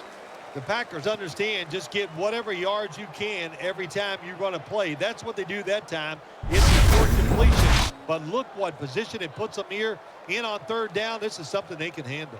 The Packers understand just get whatever yards you can every time you run a play. That's what they do that time. It's a short completion. But look what position it puts them here in on 3rd down. This is something they can handle.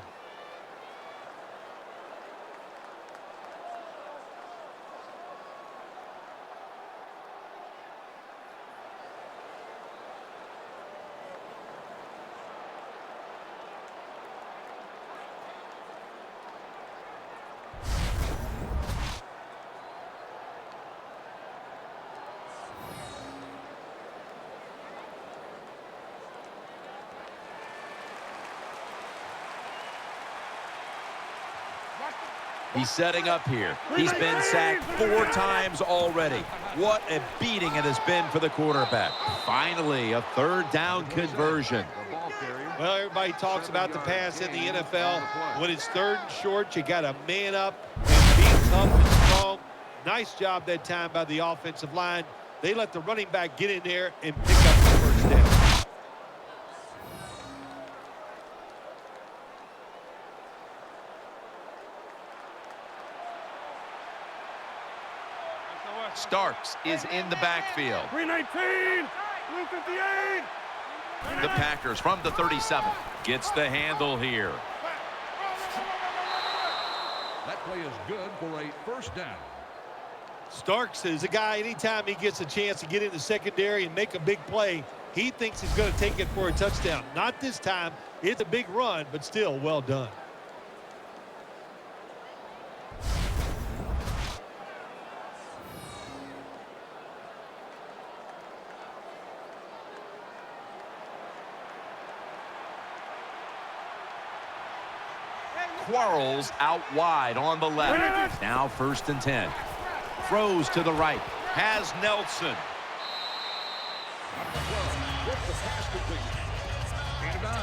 He's setting up here. He's been sacked 4 times already. What a beating it has been for the quarterback. Finally, a 3rd down conversion. Well, everybody talks about the pass in the NFL. When it's 3rd and short, you got to man up and be tough and strong. Nice job that time by the offensive line. They let the running back get in there and pick up the first down. Starks is in the backfield. 319, 358. The Packers from the 37 gets the handle here. That play is good for a first down. Starks is a guy, anytime he gets a chance to get in the secondary and make a big play, he thinks he's going to take it for a touchdown. Not this time. It's a big run, but still well done. Quarles out wide on the left. Now 1st and 10. Throws to the right. Has Nelson. With the pass complete. 8 of 9.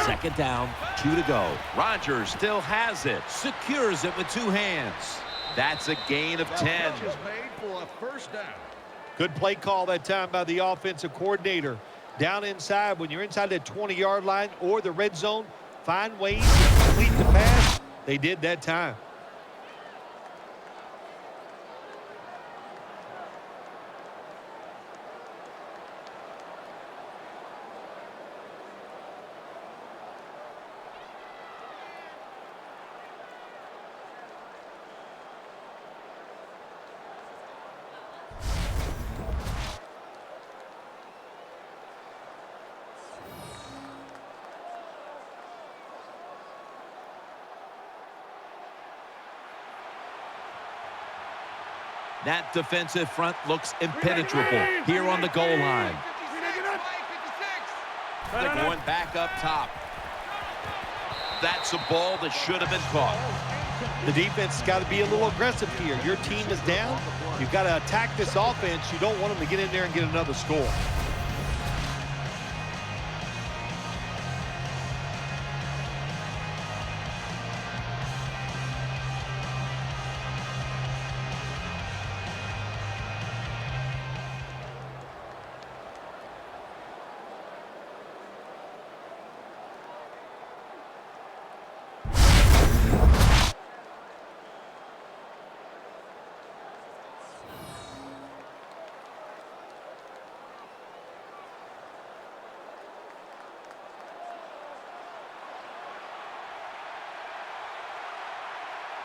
Second down, 2 to go. Rodgers still has it. Secures it with 2 hands. That's a gain of 10. Catch is made for a first down. Good play call that time by the offensive coordinator. Down inside, when you're inside that 20-yard line or the red zone, find ways to complete the pass. They did that time. That defensive front looks impenetrable here on the goal line. They're going back up top. That's a ball that should have been caught. The defense has got to be a little aggressive here. Your team is down. You've got to attack this offense. You don't want them to get in there and get another score.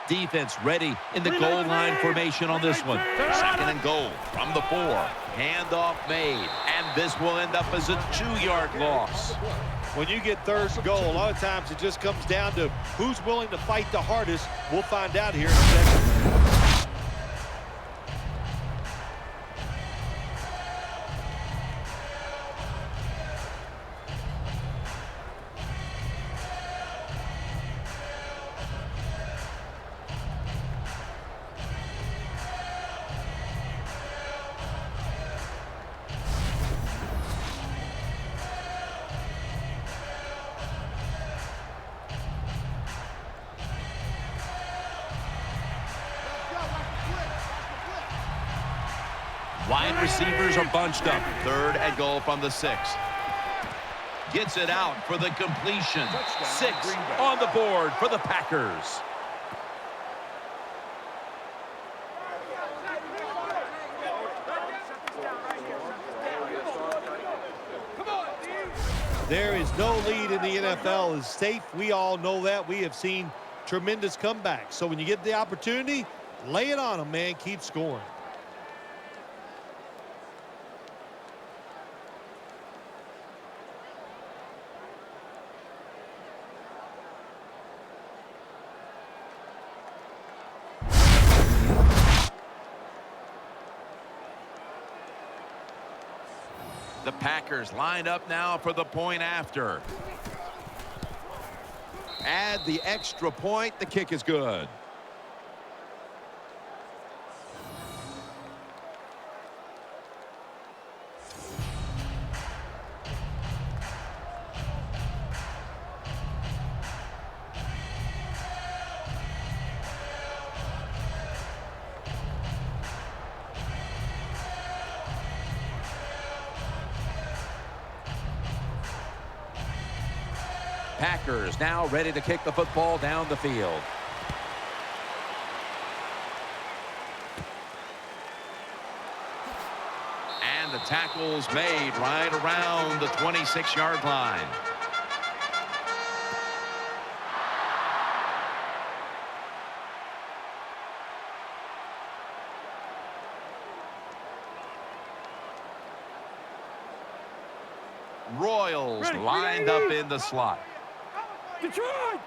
Defense ready in the goal line formation on this one. 2nd and goal from the 4. Handoff made. And this will end up as a 2-yard loss. When you get 3rd and goal, a lot of times it just comes down to who's willing to fight the hardest. We'll find out here in a second. Wide receivers are bunched up. 3rd and goal from the 6. Gets it out for the completion. 6 on the board for the Packers. There is no lead in the NFL is safe. We all know that. We have seen tremendous comebacks. So when you get the opportunity, lay it on them, man. Keep scoring. The Packers lined up now for the point after. Add the extra point. The kick is good. Packers now ready to kick the football down the field. And the tackle's made right around the 26-yard line. Royals lined up in the slot. Detroit!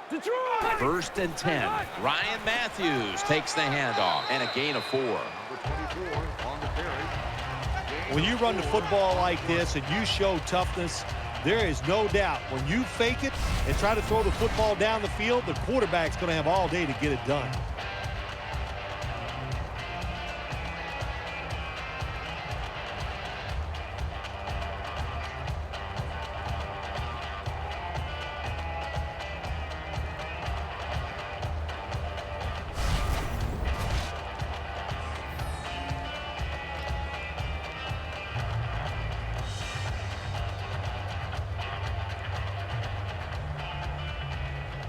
First and 10. Ryan Matthews takes the handoff and a gain of 4. Number 24 on the carry. When you run the football like this and you show toughness, there is no doubt when you fake it and try to throw the football down the field, the quarterback's going to have all day to get it done.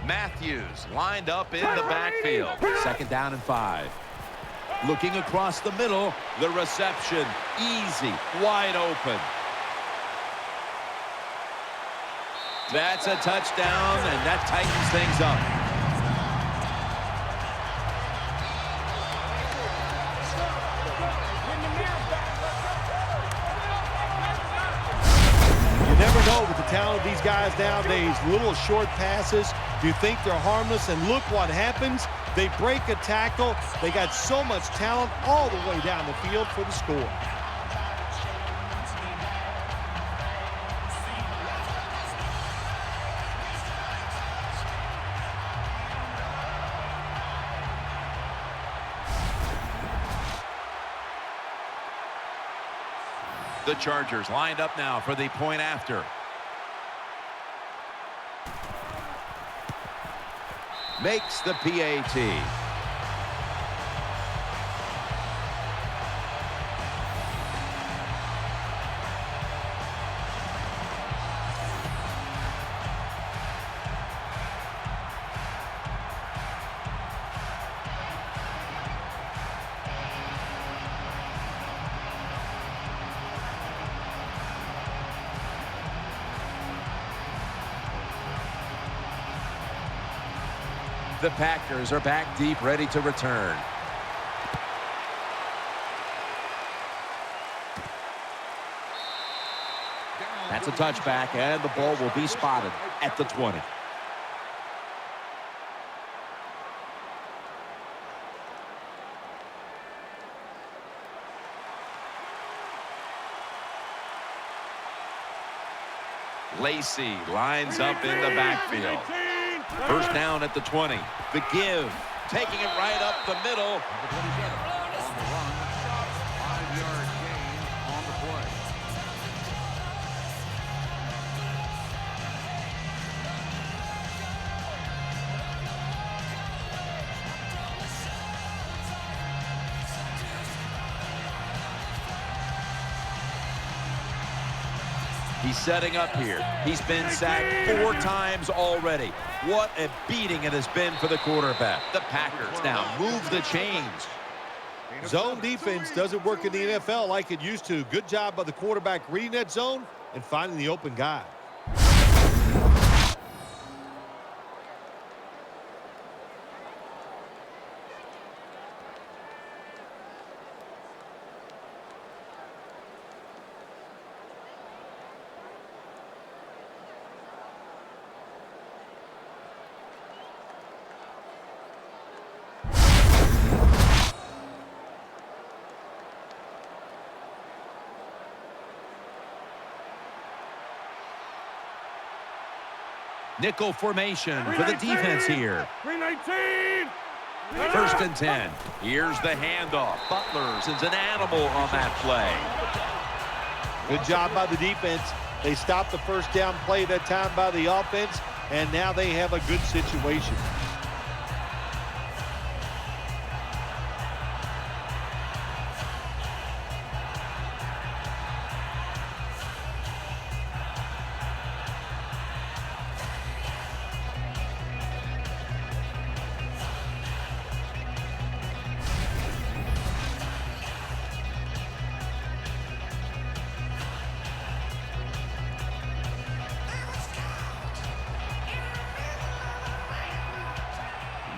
Matthews lined up in the backfield. Second down and 5. Looking across the middle. The reception. Easy. Wide open. That's a touchdown, and that tightens things up. You never know with the talent of these guys nowadays. Little short passes. You think they're harmless, and look what happens. They break a tackle. They got so much talent all the way down the field for the score. The Chargers lined up now for the point after. Makes the PAT. The Packers are back deep, ready to return. That's a touchback, and the ball will be spotted at the 20. Lacey lines up in the backfield. First down at the 20. The give. Taking it right up the middle. Number 27 on the run. 5-yard gain on the play. He's setting up here. He's been sacked 4 times already. What a beating it has been for the quarterback. The Packers now move the chains. Zone defense doesn't work in the NFL like it used to. Good job by the quarterback reading that zone and finding the open guy. Nickel formation for the defense here. 319! First and 10. Here's the handoff. Butler's an animal on that play. Good job by the defense. They stopped the first down play that time by the offense, and now they have a good situation.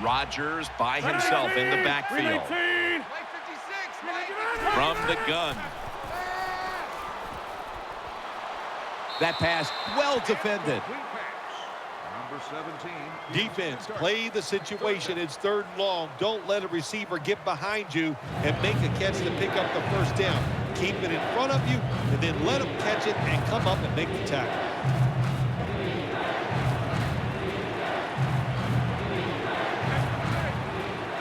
Rodgers by himself in the backfield. From the gun. That pass well defended. Number 17. Defense, play the situation. It's 3rd and long. Don't let a receiver get behind you and make a catch to pick up the first down. Keep it in front of you, and then let them catch it and come up and make the tackle.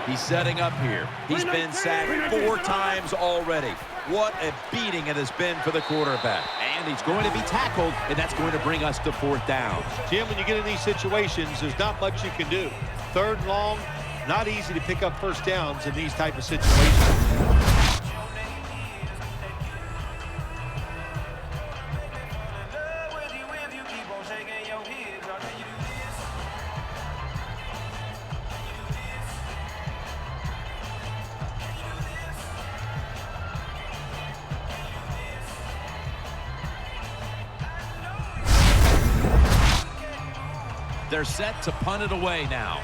He's setting up here. He's been sacked 4 times already. What a beating it has been for the quarterback. And he's going to be tackled, and that's going to bring us to 4th down. Jim, when you get in these situations, there's not much you can do. 3rd and long, not easy to pick up first downs in these type of situations. They're set to punt it away now.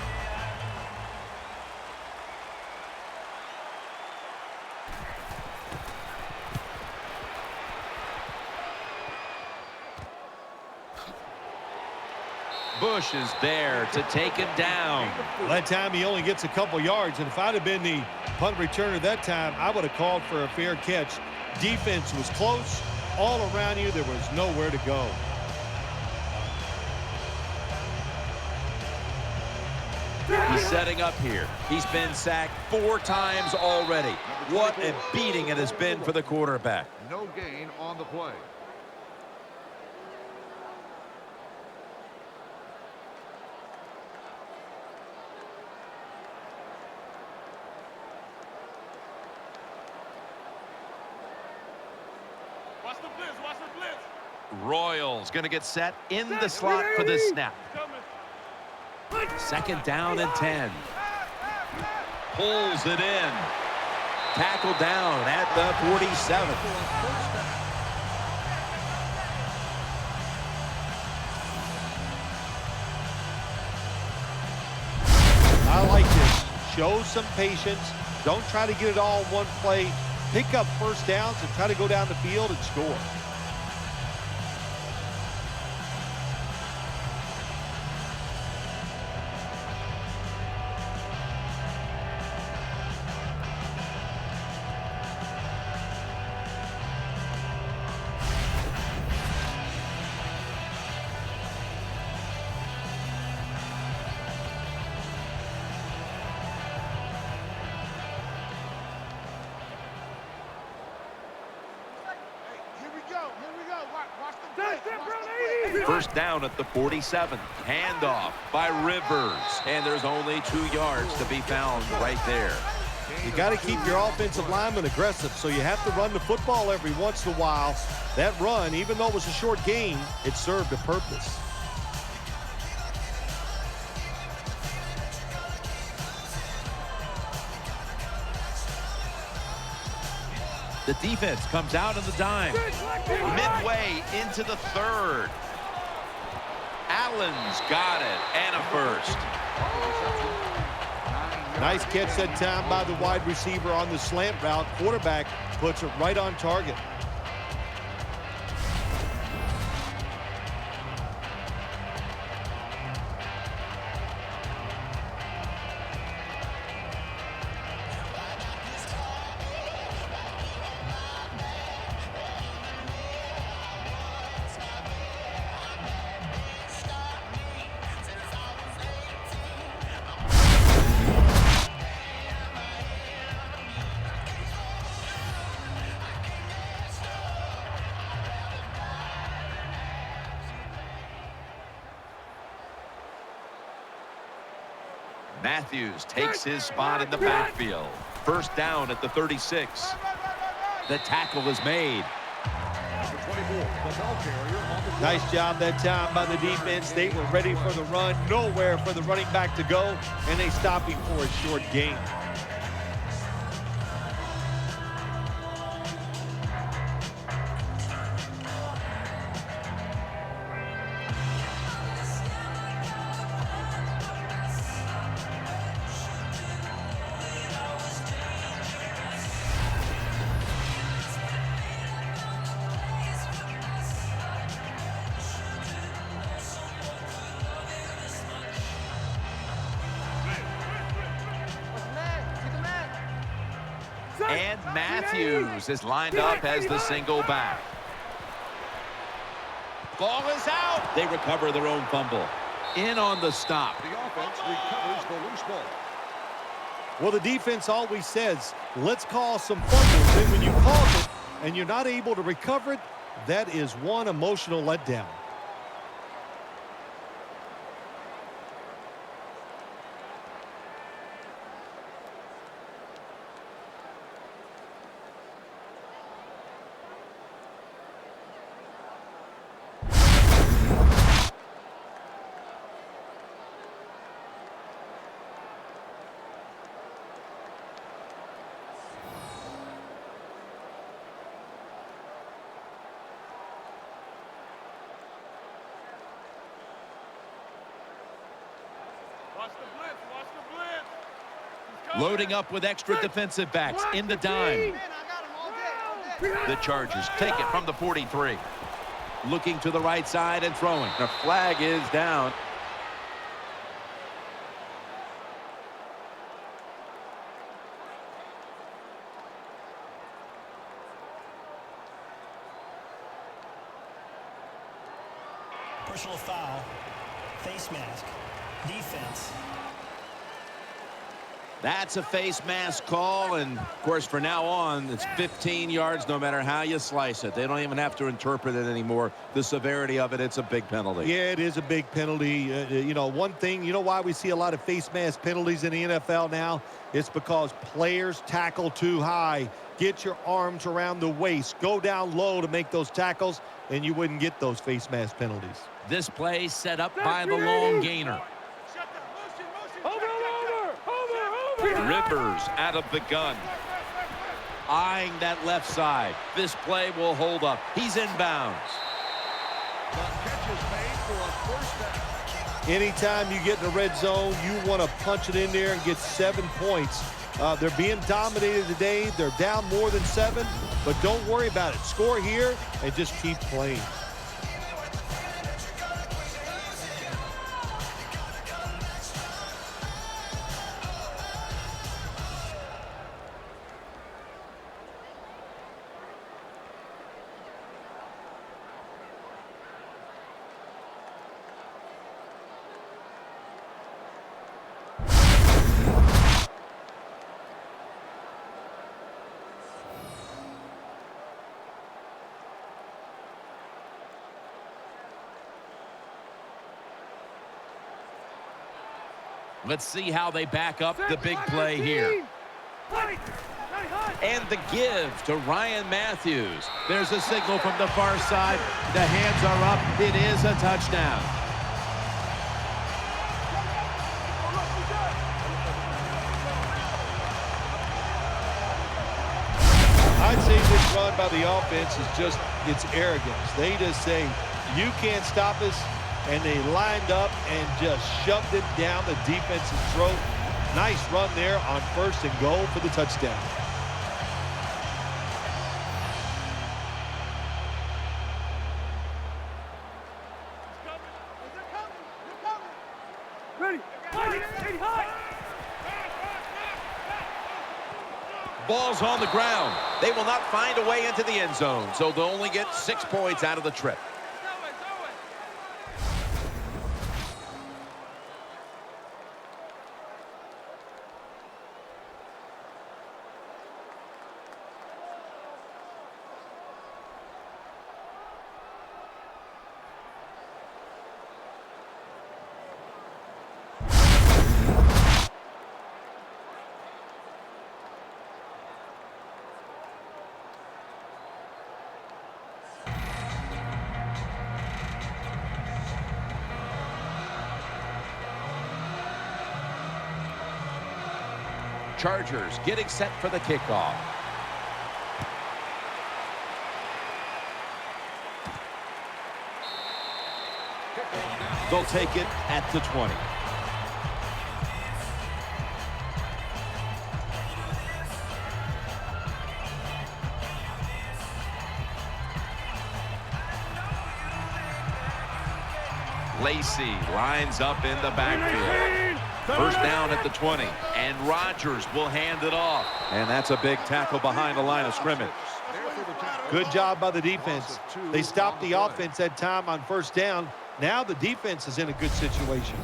Bush is there to take him down. Well, that time he only gets a couple yards, and if I'd have been the punt returner that time, I would have called for a fair catch. Defense was close. All around you, there was nowhere to go. He's setting up here. He's been sacked 4 times already. What a beating it has been for the quarterback. No gain on the play. Watch the blitz. Watch the blitz. Royals going to get set in the slot for this snap. 2nd down and 10. Pulls it in. Tackled down at the 47. I like this. Show some patience. Don't try to get it all in one play. Pick up first downs and try to go down the field and score. First down at the 47. Handoff by Rivers. And there's only 2 yards to be found right there. You got to keep your offensive lineman aggressive, so you have to run the football every once in a while. That run, even though it was a short game, it served a purpose. The defense comes out of the dime. Midway into the 3rd. Allen's got it, and a first. Nice catch that time by the wide receiver on the slant route. Quarterback puts it right on target. Matthews takes his spot in the backfield. First down at the 36. The tackle is made. Nice job that time by the defense. They were ready for the run. Nowhere for the running back to go, and they stopped him for a short gain. And Matthews is lined up as the single back. Ball is out. They recover their own fumble. In on the stop. The offense recovers the loose ball. Well, the defense always says, let's call some fumbles. And when you call it and you're not able to recover it, that is one emotional letdown. Watch the blitz. Watch the blitz. He's coming. Loading up with extra defensive backs in the dime. The Chargers take it from the 43. Looking to the right side and throwing. The flag is down. Personal foul. Face mask. Defense. That's a face mask call, and of course from now on it's 15 yards no matter how you slice it. They don't even have to interpret it anymore. The severity of it, it's a big penalty. Yeah, it is a big penalty. You know, one thing, you know why we see a lot of face mask penalties in the NFL now? It's because players tackle too high. Get your arms around the waist. Go down low to make those tackles, and you wouldn't get those face mask penalties. This play set up by the long gainer. Rivers out of the gun. Eyeing that left side. This play will hold up. He's inbounds. The catch is made for a first down. Anytime you get in the red zone, you want to punch it in there and get 7 points. They're being dominated today. They're down more than 7, but don't worry about it. Score here and just keep playing. Let's see how they back up the big play here. And the give to Ryan Matthews. There's a signal from the far side. The hands are up. It is a touchdown. I'd say this run by the offense is just, it's arrogance. They just say, you can't stop us. And they lined up and just shoved it down the defense's throat. Nice run there on 1st and goal for the touchdown. Ball's on the ground. They will not find a way into the end zone, so they'll only get 6 points out of the trip. Chargers getting set for the kickoff. They'll take it at the 20. Lacey lines up in the backfield. First down at the 20. And Rodgers will hand it off. And that's a big tackle behind the line of scrimmage. Good job by the defense. They stopped the offense that time on first down. Now the defense is in a good situation.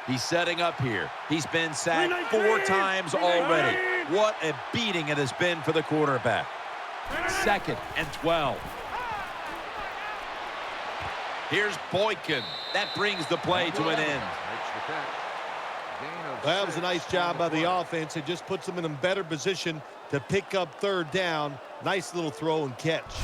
He's setting up here. He's been sacked 4 times already. What a beating it has been for the quarterback. 2nd and 12. Here's Boykin. That brings the play to an end. That was a nice job by the offense. It just puts them in a better position to pick up third down. Nice little throw and catch.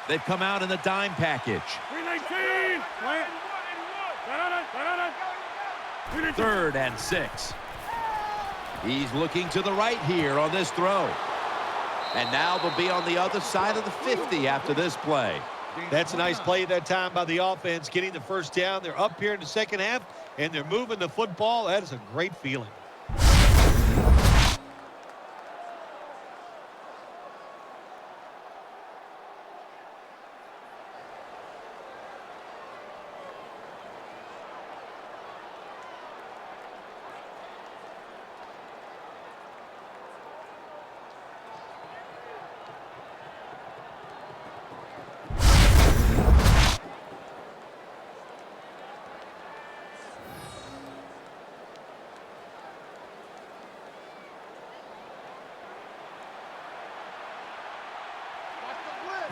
They've come out in the dime package. 3rd and 6. He's looking to the right here on this throw. And now they'll be on the other side of the 50 after this play. That's a nice play that time by the offense, getting the first down. They're up here in the second half, and they're moving the football. That is a great feeling.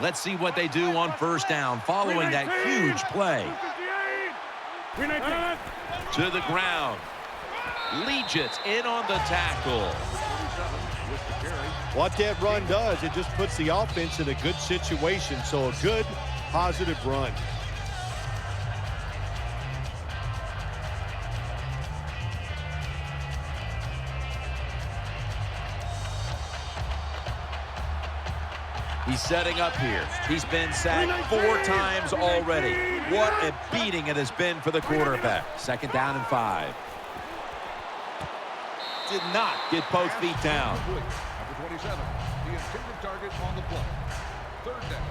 Let's see what they do on first down following that huge play. To the ground. Legits in on the tackle. What that run does, it just puts the offense in a good situation. So a good, positive run. He's setting up here. He's been sacked 4 times already. What a beating it has been for the quarterback. 2nd down and 5. Did not get both feet down. Number 27, the intended target on the play. 3rd down.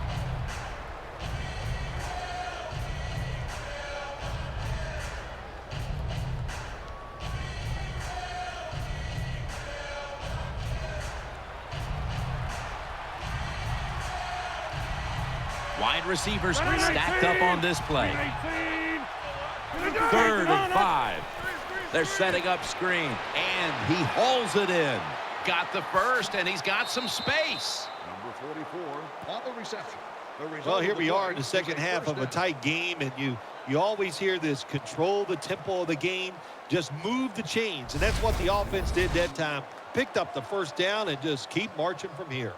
Wide receivers stacked up on this play. 3rd and 5. They're setting up screen, and he hauls it in. Got the first, and he's got some space. Number 44 on the reception. Well, here we are in the second half of a tight game, and you always hear this: control the tempo of the game, just move the chains, and that's what the offense did that time. Picked up the first down and just keep marching from here.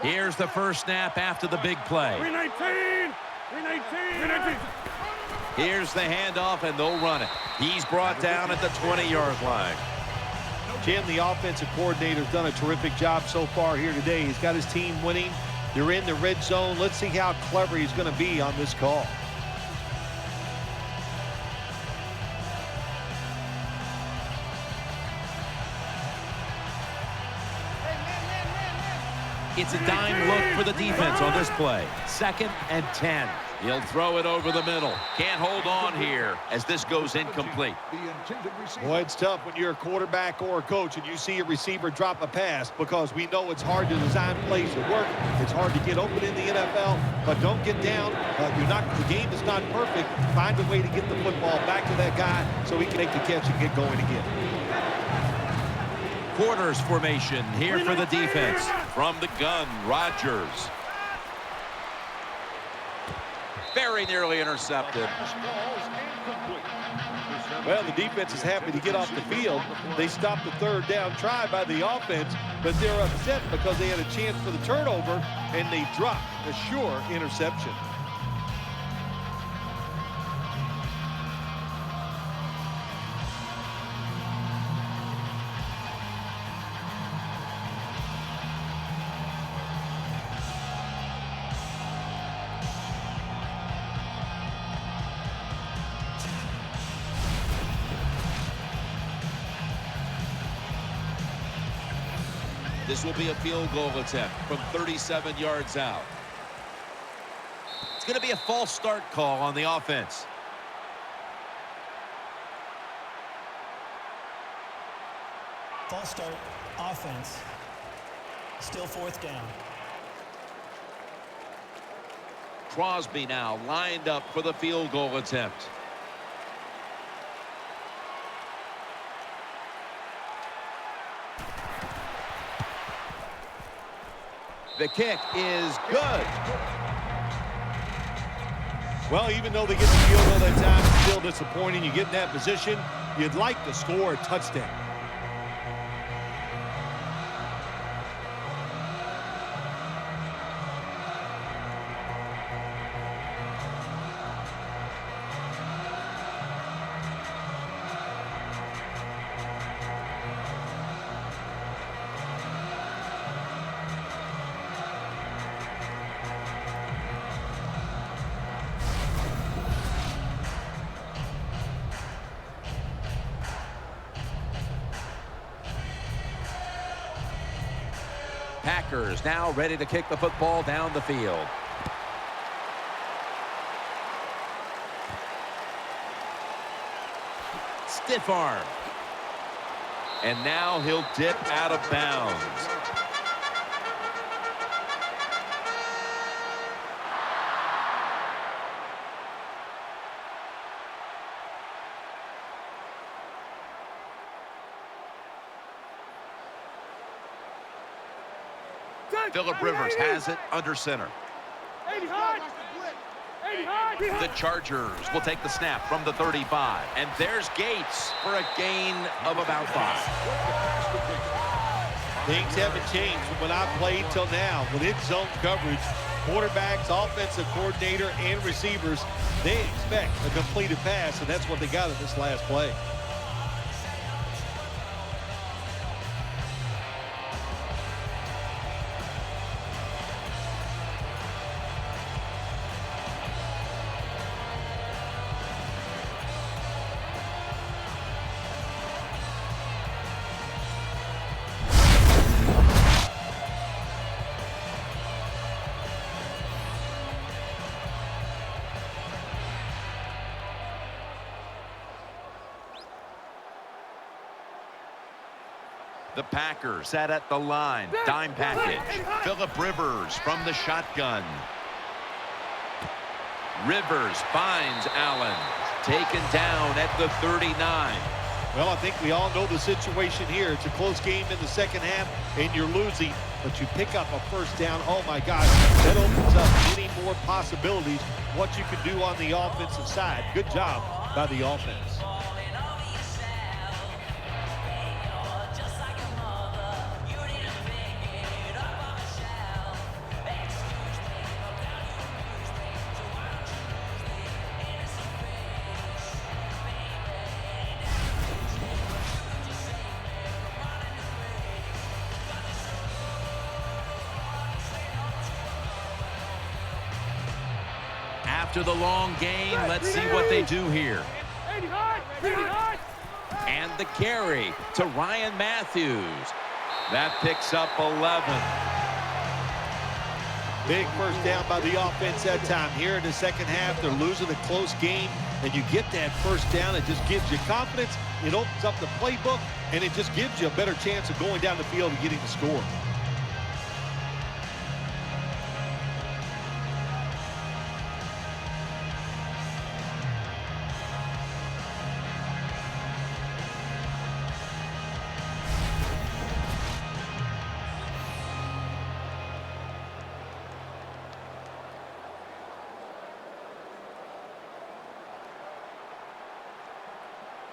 Here's the first snap after the big play. 319! Here's the handoff, and they'll run it. He's brought down at the 20-yard line. Jim, the offensive coordinator's done a terrific job so far here today. He's got his team winning. They're in the red zone. Let's see how clever he's going to be on this call. It's a dime look for the defense on this play. 2nd and 10. He'll throw it over the middle. Can't hold on here as this goes incomplete. Boy, it's tough when you're a quarterback or a coach and you see a receiver drop a pass, because we know it's hard to design plays to work. It's hard to get open in the NFL, but don't get down. The game is not perfect. Find a way to get the football back to that guy so he can make the catch and get going again. Quarters formation here for the defense. From the gun, Rodgers. Very nearly intercepted. Well, the defense is happy to get off the field. They stopped the 3rd down try by the offense, but they're upset because they had a chance for the turnover, and they dropped a sure interception. This will be a field goal attempt from 37 yards out. It's going to be a false start call on the offense. False start, offense. Still 4th down. Crosby now lined up for the field goal attempt. The kick is good. Well, even though they get the field goal that time, it's still disappointing. You get in that position, you'd like to score a touchdown. Packers now ready to kick the football down the field. Stiff arm. And now he'll dip out of bounds. Phillip Rivers has it under center. The Chargers will take the snap from the 35. And there's Gates for a gain of about 5. Things haven't changed from when I played till now. With its zone coverage, quarterbacks, offensive coordinator, and receivers, they expect a completed pass, and that's what they got in this last play. The Packers set at the line. Dime package. Phillip Rivers from the shotgun. Rivers finds Allen. Taken down at the 39. Well, I think we all know the situation here. It's a close game in the second half, and you're losing, but you pick up a first down. Oh, my gosh, that opens up many more possibilities, what you can do on the offensive side. Good job by the offense. After the long gain, let's see what they do here. And the carry to Ryan Matthews. That picks up 11. Big first down by the offense that time. Here in the second half, they're losing a close game, and you get that first down. It just gives you confidence. It opens up the playbook, and it just gives you a better chance of going down the field and getting the score.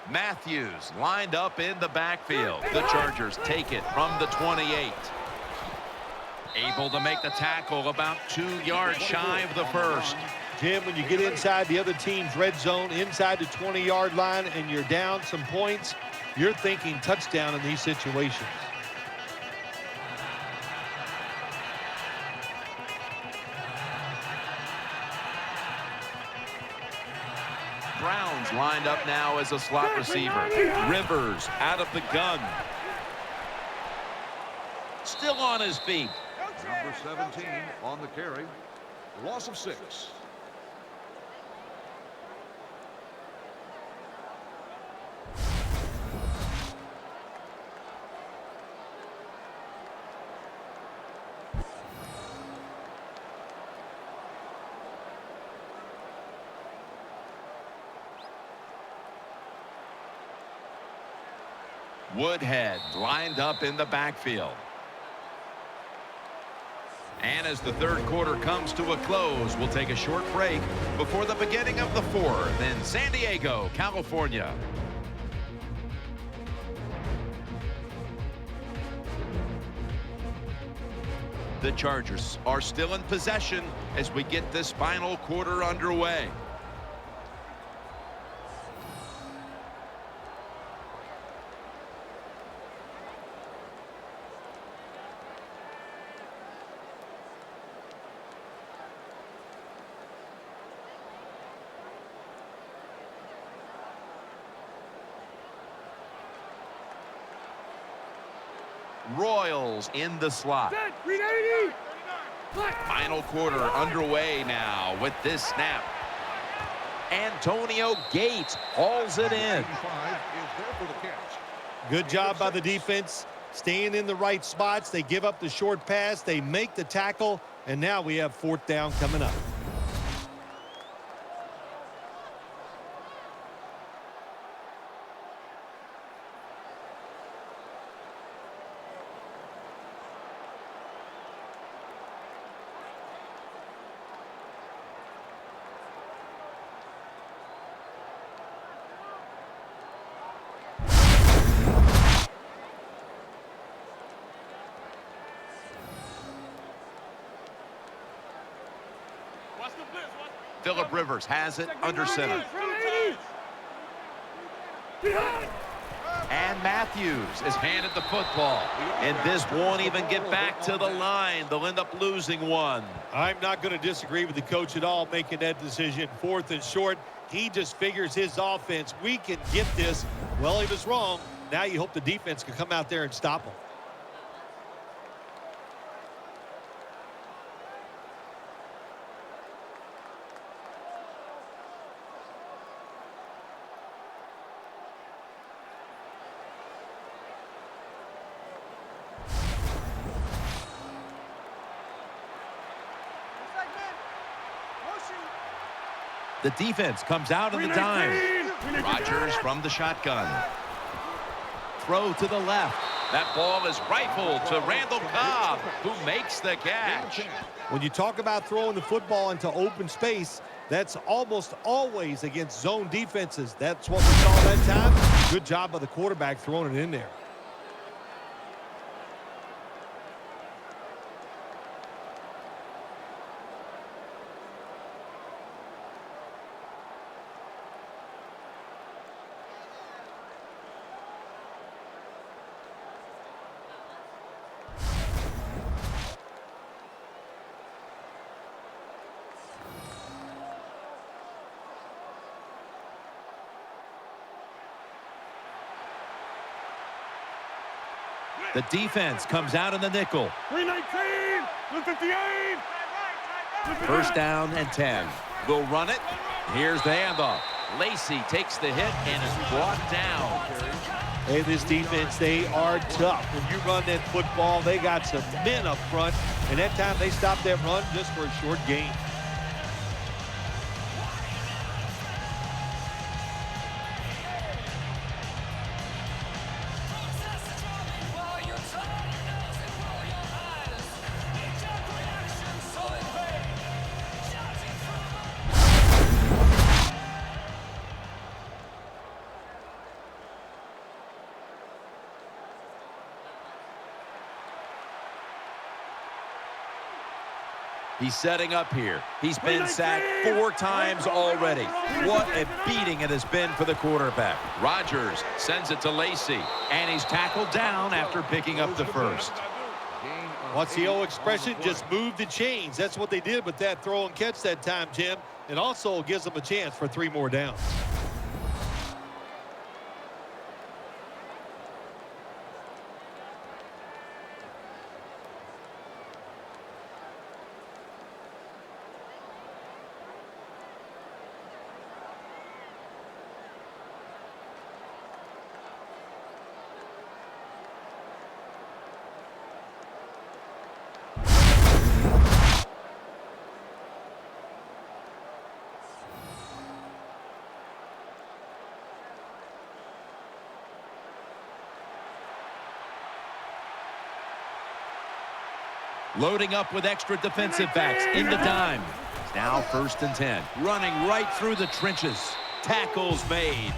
Matthews lined up in the backfield. The Chargers take it from the 28. Able to make the tackle about 2 yards shy of the first. Jim, when you get inside the other team's red zone, inside the 20-yard line, and you're down some points, you're thinking touchdown in these situations. Brown's lined up now as a slot receiver. Rivers out of the gun. Still on his feet. Number 17 on the carry. Loss of 6. Woodhead lined up in the backfield. And as the third quarter comes to a close, we'll take a short break before the beginning of the fourth in San Diego, California. The Chargers are still in possession as we get this final quarter underway. Royals in the slot. Final quarter underway now with this snap. Antonio Gates hauls it in. Good job by the defense, staying in the right spots. They give up the short pass. They make the tackle, and now we have fourth down coming up. Phillip Rivers has it under center. And Matthews is handed the football. And this won't even get back to the line. They'll end up losing one. I'm not going to disagree with the coach at all making that decision. 4th and short. He just figures his offense, we can get this. Well, he was wrong. Now you hope the defense can come out there and stop him. The defense comes out in the dime. Rodgers from the shotgun. Throw to the left. That ball is rifled to Randall Cobb, who makes the catch. When you talk about throwing the football into open space, that's almost always against zone defenses. That's what we saw that time. Good job by the quarterback throwing it in there. The defense comes out in the nickel. 319, 158. First down and 10. They'll run it. Here's the handoff. Lacey takes the hit and is brought down. Hey, this defense, they are tough. When you run that football, they got some men up front, and that time they stopped that run just for a short gain. He's setting up here. He's been sacked 4 times already. What a beating it has been for the quarterback. Rodgers sends it to Lacey, and he's tackled down after picking up the first. What's the old expression? Just move the chains. That's what they did with that throw and catch that time, Jim. It also gives them a chance for 3 more downs. Loading up with extra defensive backs in the dime. Now first and 10. Running right through the trenches. Tackles made.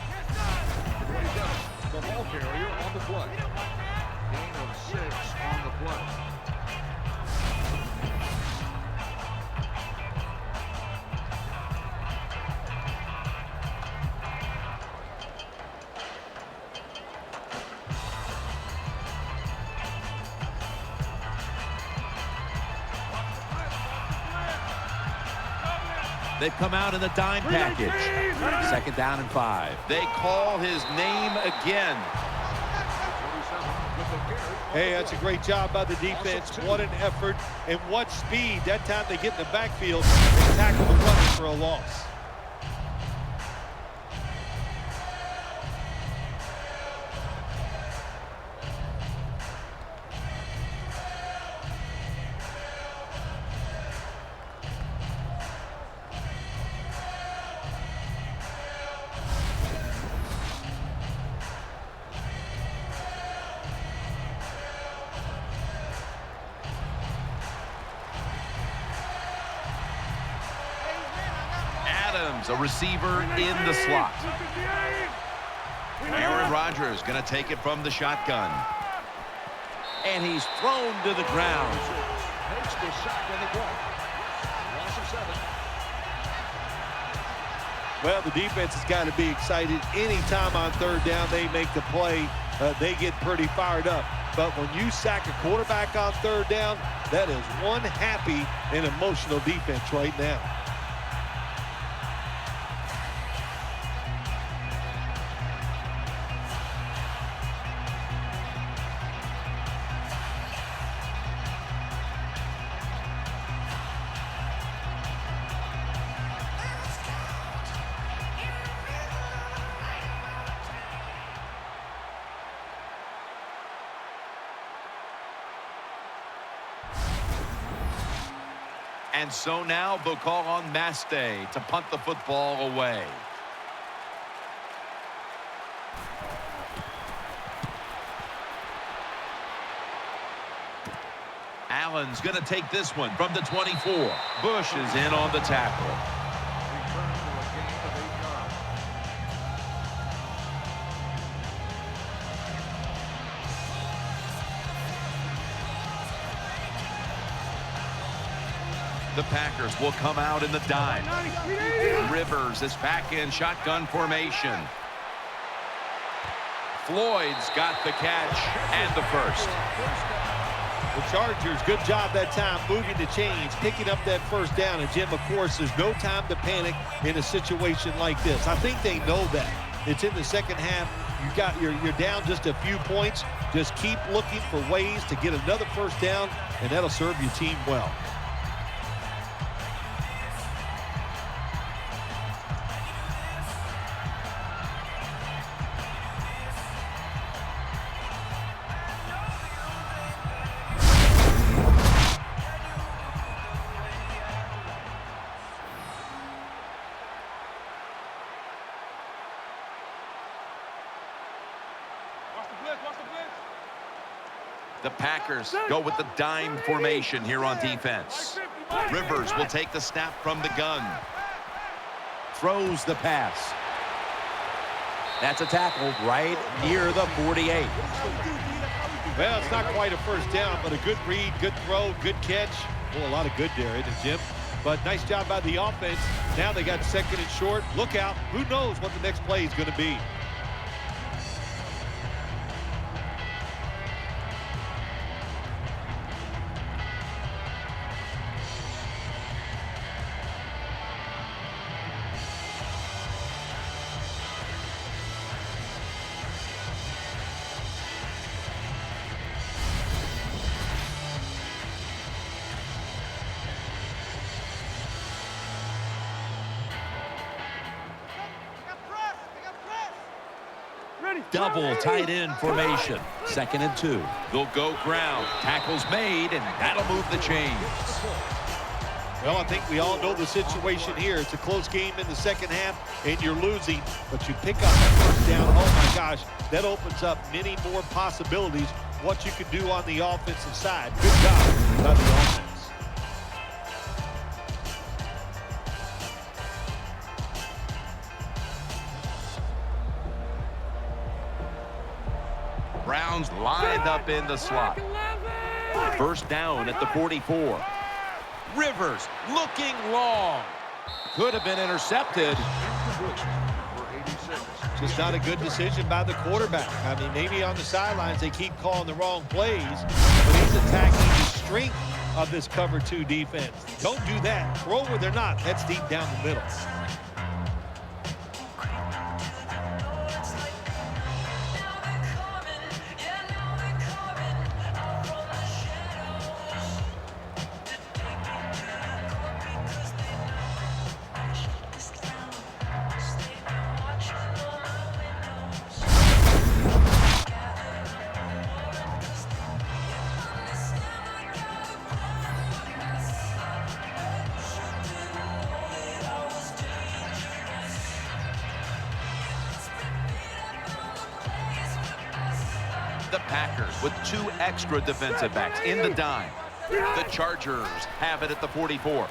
The ball carrier on the play. Gain of 6 on the play. They've come out in the dime package. Second down and 5. They call his name again. Hey, that's a great job by the defense. What an effort and what speed. That time they get in the backfield and tackle the runner for a loss. A receiver in the slot. Aaron Rodgers going to take it from the shotgun. And he's thrown to the ground. Takes the sack on the play. Loss of 7. Well, the defense has got to be excited. Anytime on third down they make the play, they get pretty fired up. But when you sack a quarterback on third down, that is one happy and emotional defense right now. And so now they'll call on Maste to punt the football away. Allen's going to take this one from the 24. Bush is in on the tackle. Return for a gain of 8 yards. The Packers will come out in the dime. Rivers is back in shotgun formation. Floyd's got the catch and the first. The Chargers, good job that time moving the chains, picking up that first down. And, Jim, of course, there's no time to panic in a situation like this. I think they know that. It's in the second half. You're down just a few points. Just keep looking for ways to get another first down, and that'll serve your team well. The Packers go with the dime formation here on defense. Rivers will take the snap from the gun. Throws the pass. That's a tackle right near the 48. Well, it's not quite a first down, but a good read, good throw, good catch. Well, a lot of good there, isn't it, Jim? But nice job by the offense. Now they got second and short. Look out. Who knows what the next play is going to be. Double tight end formation. 2nd and 2. They'll go ground. Tackle's made, and that'll move the chains. Well, I think we all know the situation here. It's a close game in the second half, and you're losing, but you pick up the first down. Oh, my gosh, that opens up many more possibilities what you could do on the offensive side. Good job by the offense. Browns lined up in the slot. First down at the 44. Rivers looking long. Could have been intercepted. Just not a good decision by the quarterback. I mean, maybe on the sidelines they keep calling the wrong plays, but he's attacking the strength of this cover 2 defense. Don't do that. Throw where they're not. That's deep down the middle. The Packers with 2 extra defensive backs in the dime. The Chargers have it at the 44.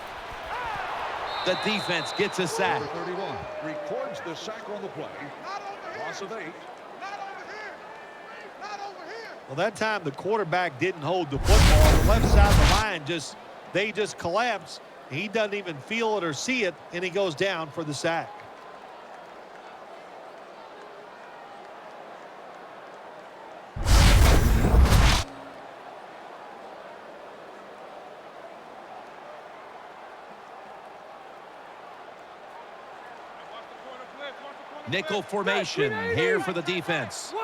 The defense gets a sack. Number 31 records the sack on the play. Loss of 8. Well, that time the quarterback didn't hold the football. The left side of the line they just collapse. He doesn't even feel it or see it, and he goes down for the sack. Nickel formation here for the defense.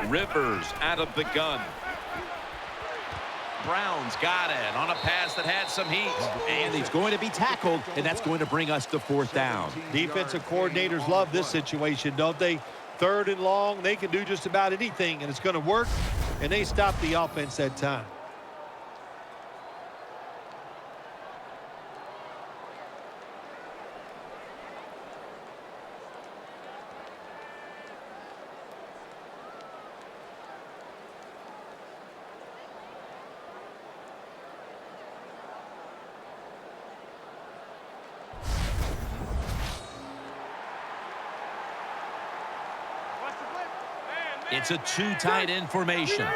Rivers out of the gun. Browns got it on a pass that had some heat. And he's going to be tackled, and that's going to bring us to 4th down. Defensive coordinators love this situation, don't they? 3rd and long, they can do just about anything, and it's going to work, and they stop the offense that time. It's a 2 tight end formation.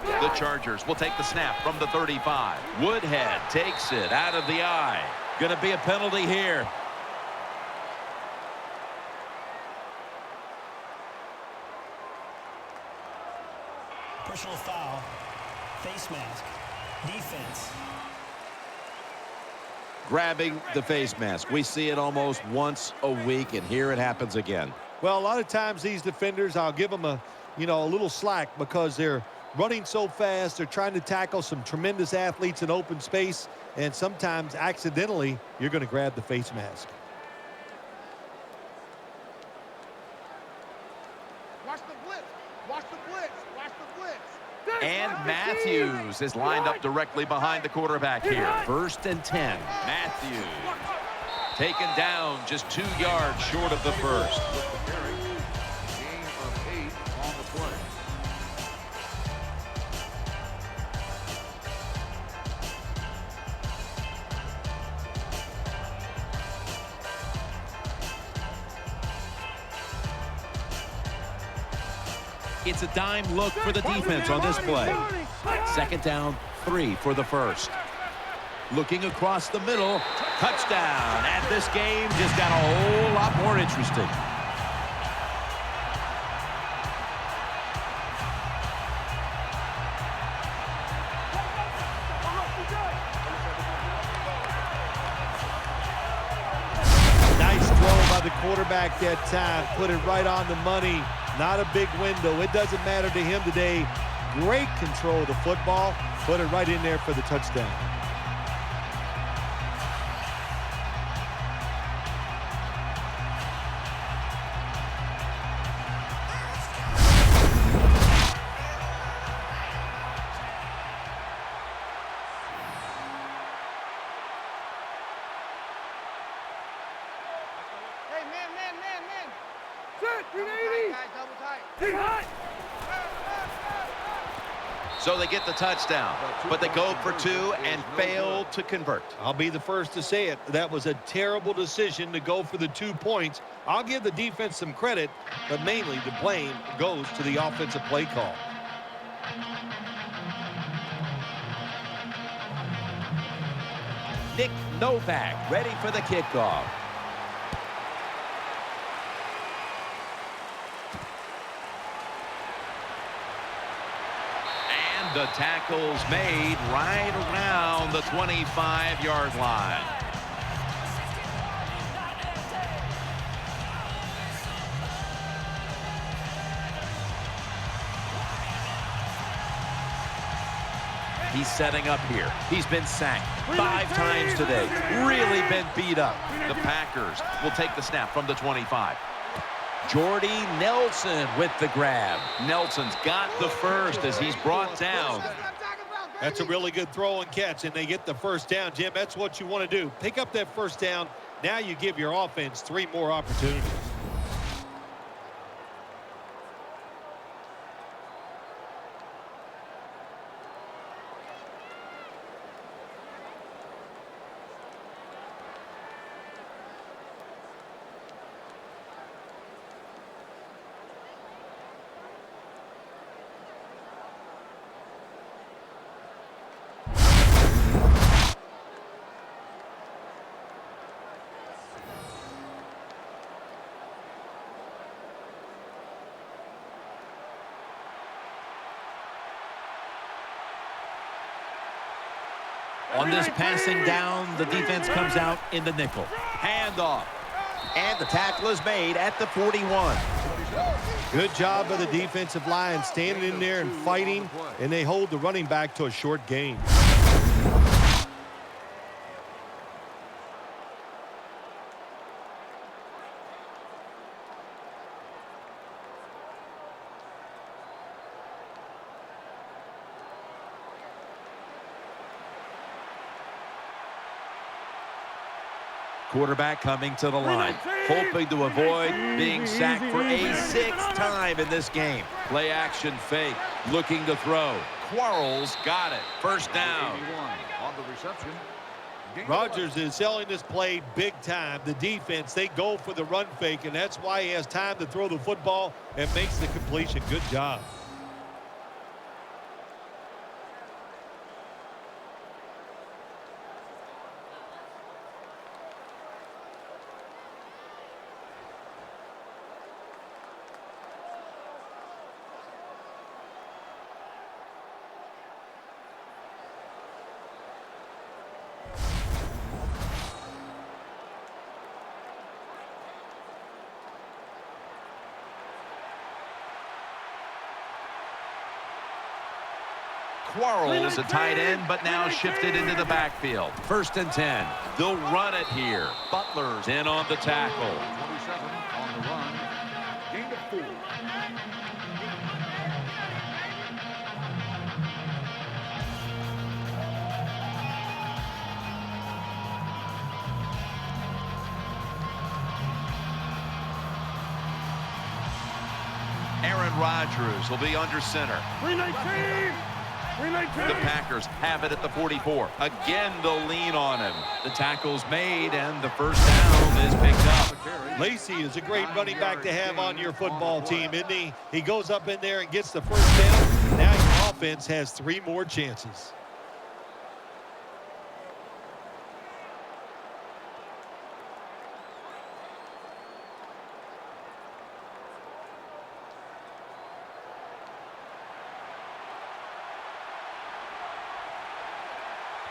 The Chargers will take the snap from the 35. Woodhead takes it out of the eye. Going to be a penalty here. Personal foul. Face mask. Defense. Grabbing the face mask. We see it almost once a week, and here it happens again. Well, a lot of times these defenders, I'll give them a little slack because they're running so fast. They're trying to tackle some tremendous athletes in open space, and sometimes accidentally you're going to grab the face mask. Watch the blitz. Watch the blitz. Watch the blitz. And Matthews is lined up directly behind the quarterback here. 1st and 10. Matthews taken down just 2 yards short of the first. It's a dime look for the defense on this play. 2nd down, 3 for the first. Looking across the middle. Touchdown. And this game just got a whole lot more interesting. Nice throw by the quarterback that time. Put it right on the money. Not a big window. It doesn't matter to him today. Great control of the football. Put it right in there for the touchdown. Hey, man. Set, 380. Guys, double tight. Hey, hot. So they get the touchdown, but they go for 2 and fail to convert. I'll be the first to say it. That was a terrible decision to go for the 2 points. I'll give the defense some credit, but mainly the blame goes to the offensive play call. Nick Novak ready for the kickoff. And the tackle's made right around the 25-yard line. He's setting up here. He's been sacked 5 times today. Really been beat up. The Packers will take the snap from the 25. Jordy Nelson with the grab. Nelson's got the first as he's brought down. That's a really good throw and catch, and they get the first down, Jim. That's what you want to do. Pick up that first down. Now you give your offense 3 more opportunities. On this passing down, the defense comes out in the nickel. Handoff. And the tackle is made at the 41. Good job by the defensive line, standing in there and fighting, and they hold the running back to a short gain. Quarterback coming to the line, hoping to avoid being sacked for a 6th time in this game. Play action fake, looking to throw. Quarles got it. First down. On the reception. Rodgers is selling this play big time. The defense, they go for the run fake, and that's why he has time to throw the football and makes the completion. Good job. Quarles, a tight end, but now shifted into the backfield. 1st and 10. They'll run it here. Butler's in on the tackle. 27 on the run. Gain of 4. Aaron Rodgers will be under center. 319. The Packers have it at the 44. Again, they'll lean on him. The tackle's made, and the first down is picked up. Lacy is a great running back to have on your football team, isn't he? He goes up in there and gets the first down. Now your offense has 3 more chances.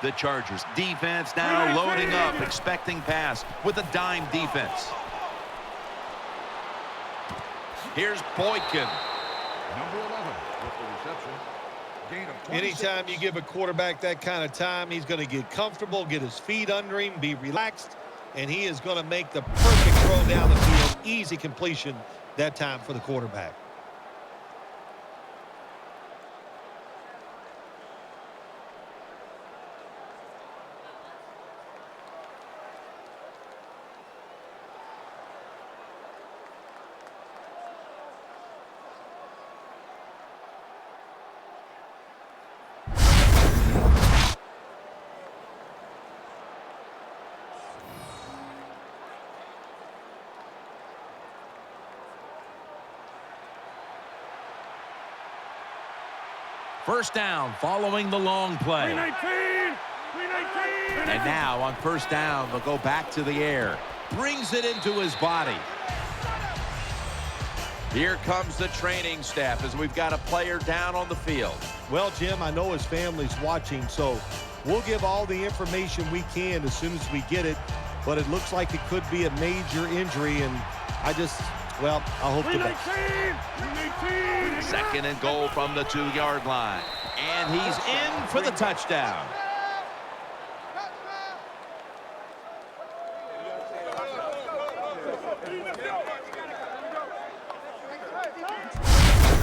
The Chargers defense now loading up, expecting pass with a dime defense. Here's Boykin. Number 11 with the reception. Gain of 26. Anytime you give a quarterback that kind of time, he's going to get comfortable, get his feet under him, be relaxed, and he is going to make the perfect throw down the field. Easy completion that time for the quarterback. First down following the long play. 319! And now on first down, they'll go back to the air. Brings it into his body. Here comes the training staff as we've got a player down on the field. Well, Jim, I know his family's watching, so we'll give all the information we can as soon as we get it. But it looks like it could be a major injury, and I hope the best. 2nd and goal from the 2-yard line. And he's in for the touchdown.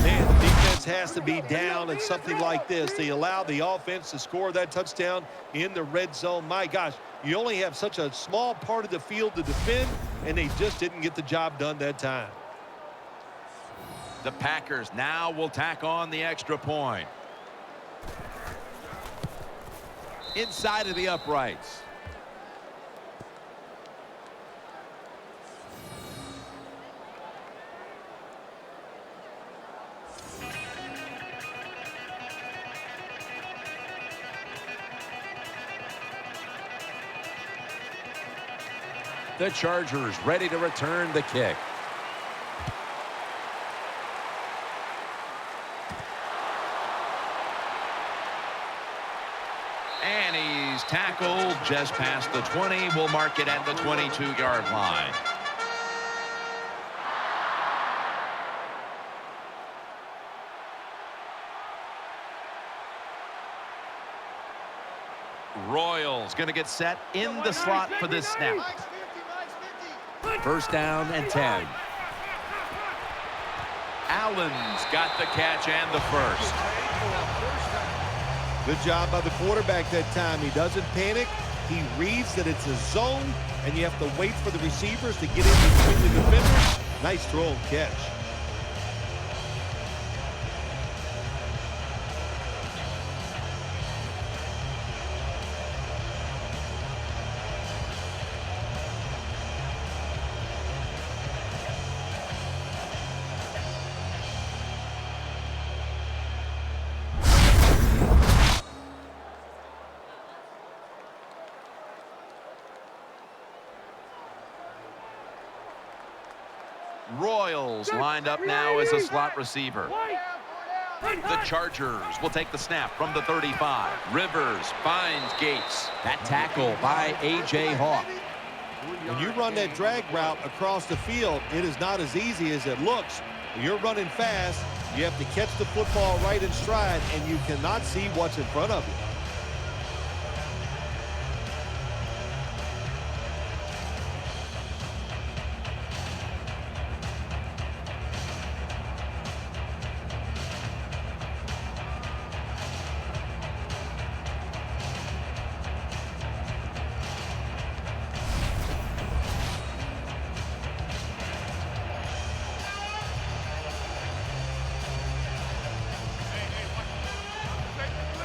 Man, the defense has to be down at something like this. They allow the offense to score that touchdown in the red zone. My gosh, you only have such a small part of the field to defend, and they just didn't get the job done that time. The Packers now will tack on the extra point. Inside of the uprights. The Chargers ready to return the kick. And he's tackled just past the 20. We'll mark it at the 22-yard line. Royals going to get set in the slot for this snap. First down and 10. Allen's got the catch and the first. Good job by the quarterback that time. He doesn't panic. He reads that it's a zone, and you have to wait for the receivers to get in between the defenders. Nice throw and catch. Royals lined up now as a slot receiver. The Chargers will take the snap from the 35. Rivers finds Gates. That tackle by A.J. Hawk. When you run that drag route across the field, it is not as easy as it looks. When you're running fast, you have to catch the football right in stride, and you cannot see what's in front of you.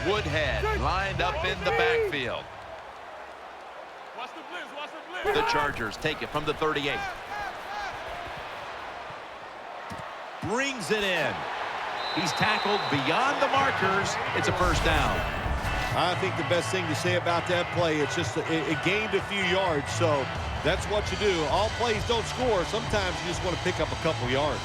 Woodhead lined up in the backfield. Watch the blitz, watch the blitz. The Chargers take it from the 38. Brings it in. He's tackled beyond the markers. It's a first down. I think the best thing to say about that play, it's just it gained a few yards, so that's what you do. All plays don't score. Sometimes you just want to pick up a couple yards.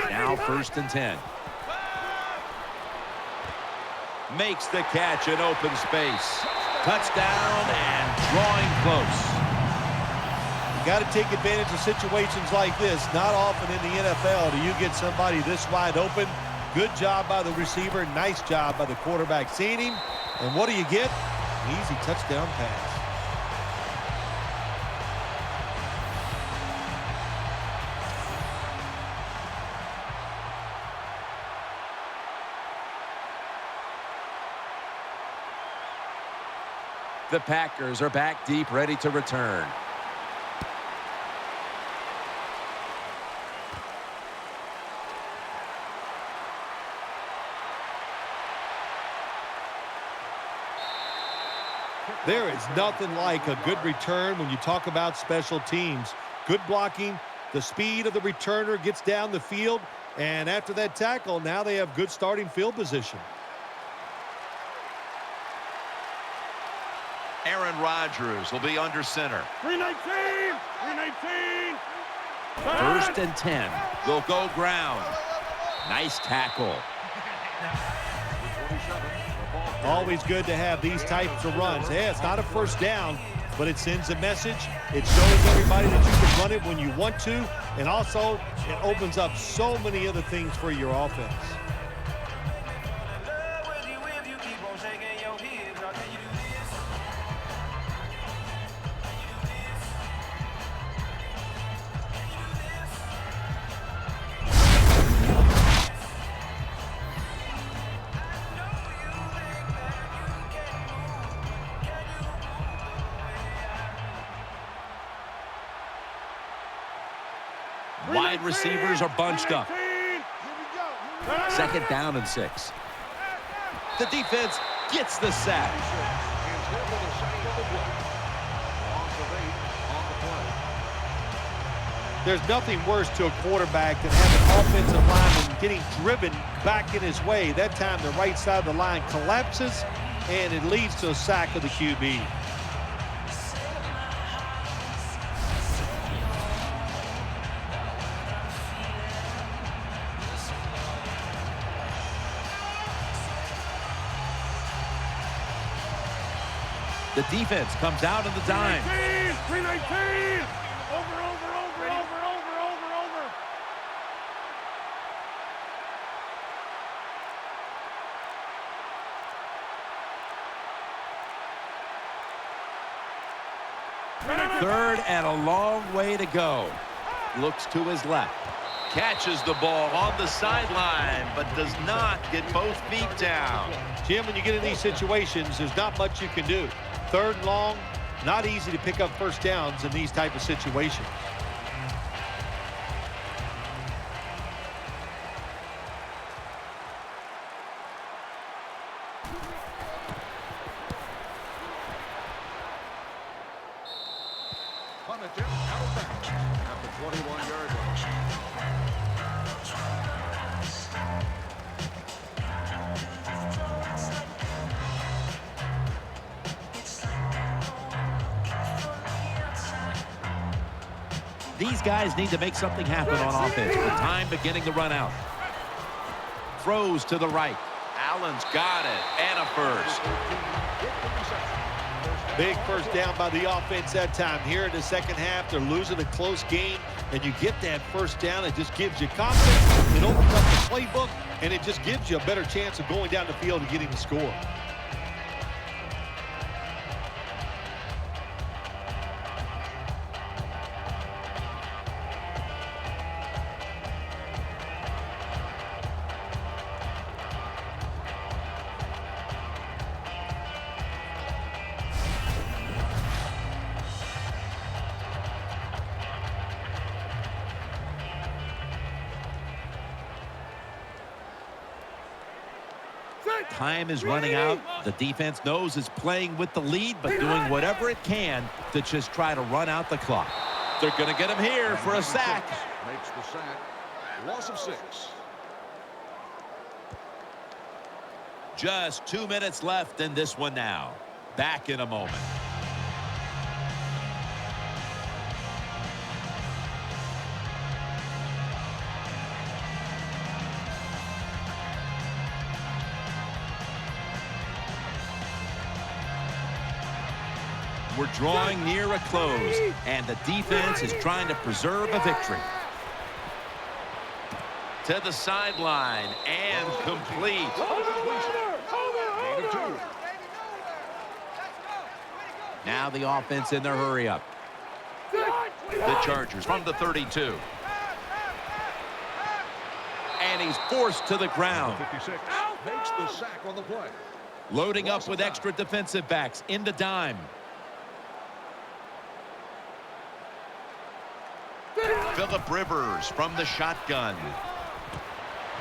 Now 1st and 10. Makes the catch in open space. Touchdown and drawing close. You got to take advantage of situations like this. Not often in the NFL do you get somebody this wide open. Good job by the receiver. Nice job by the quarterback seeing him. And what do you get? An easy touchdown pass. The Packers are back deep, ready to return. There is nothing like a good return when you talk about special teams. Good blocking, the speed of the returner gets down the field, and after that tackle, now they have good starting field position. Aaron Rodgers will be under center. 319! 319! 1st and 10. They'll go ground. Nice tackle. Always good to have these types of runs. Hey, it's not a first down, but it sends a message. It shows everybody that you can run it when you want to, and also it opens up so many other things for your offense. Wide receivers are bunched up. 2nd down and 6. The defense gets the sack. There's nothing worse to a quarterback than having offensive lineman getting driven back in his way. That time the right side of the line collapses, and it leads to a sack of the QB. The defense comes out in the dime. 319! Over. Third and a long way to go. Looks to his left. Catches the ball on the sideline, but does not get both feet down. Jim, when you get in these situations, there's not much you can do. 3rd and long, not easy to pick up first downs in these type of situations. Punt attempt out of bounds at the 21-yard line. These guys need to make something happen on offense with time beginning to run out. Throws to the right. Allen's got it, and a first. Big first down by the offense that time. Here in the second half, they're losing a close game, and you get that first down. It just gives you confidence, It opens up the playbook, and it just gives you a better chance of going down the field and getting the score. Time is running out. The defense knows it's playing with the lead, but doing whatever it can to just try to run out the clock. They're going to get him here for a sack. Makes the sack. Loss of 6. Just 2 minutes left in this one now. Back in a moment. We're drawing near a close, and the defense is trying to preserve a victory. To the sideline, and complete. Now the offense in their hurry up. The Chargers from the 32. And he's forced to the ground. 56 makes the sack on the play. Loading up with extra defensive backs into dime. Phillip Rivers from the shotgun.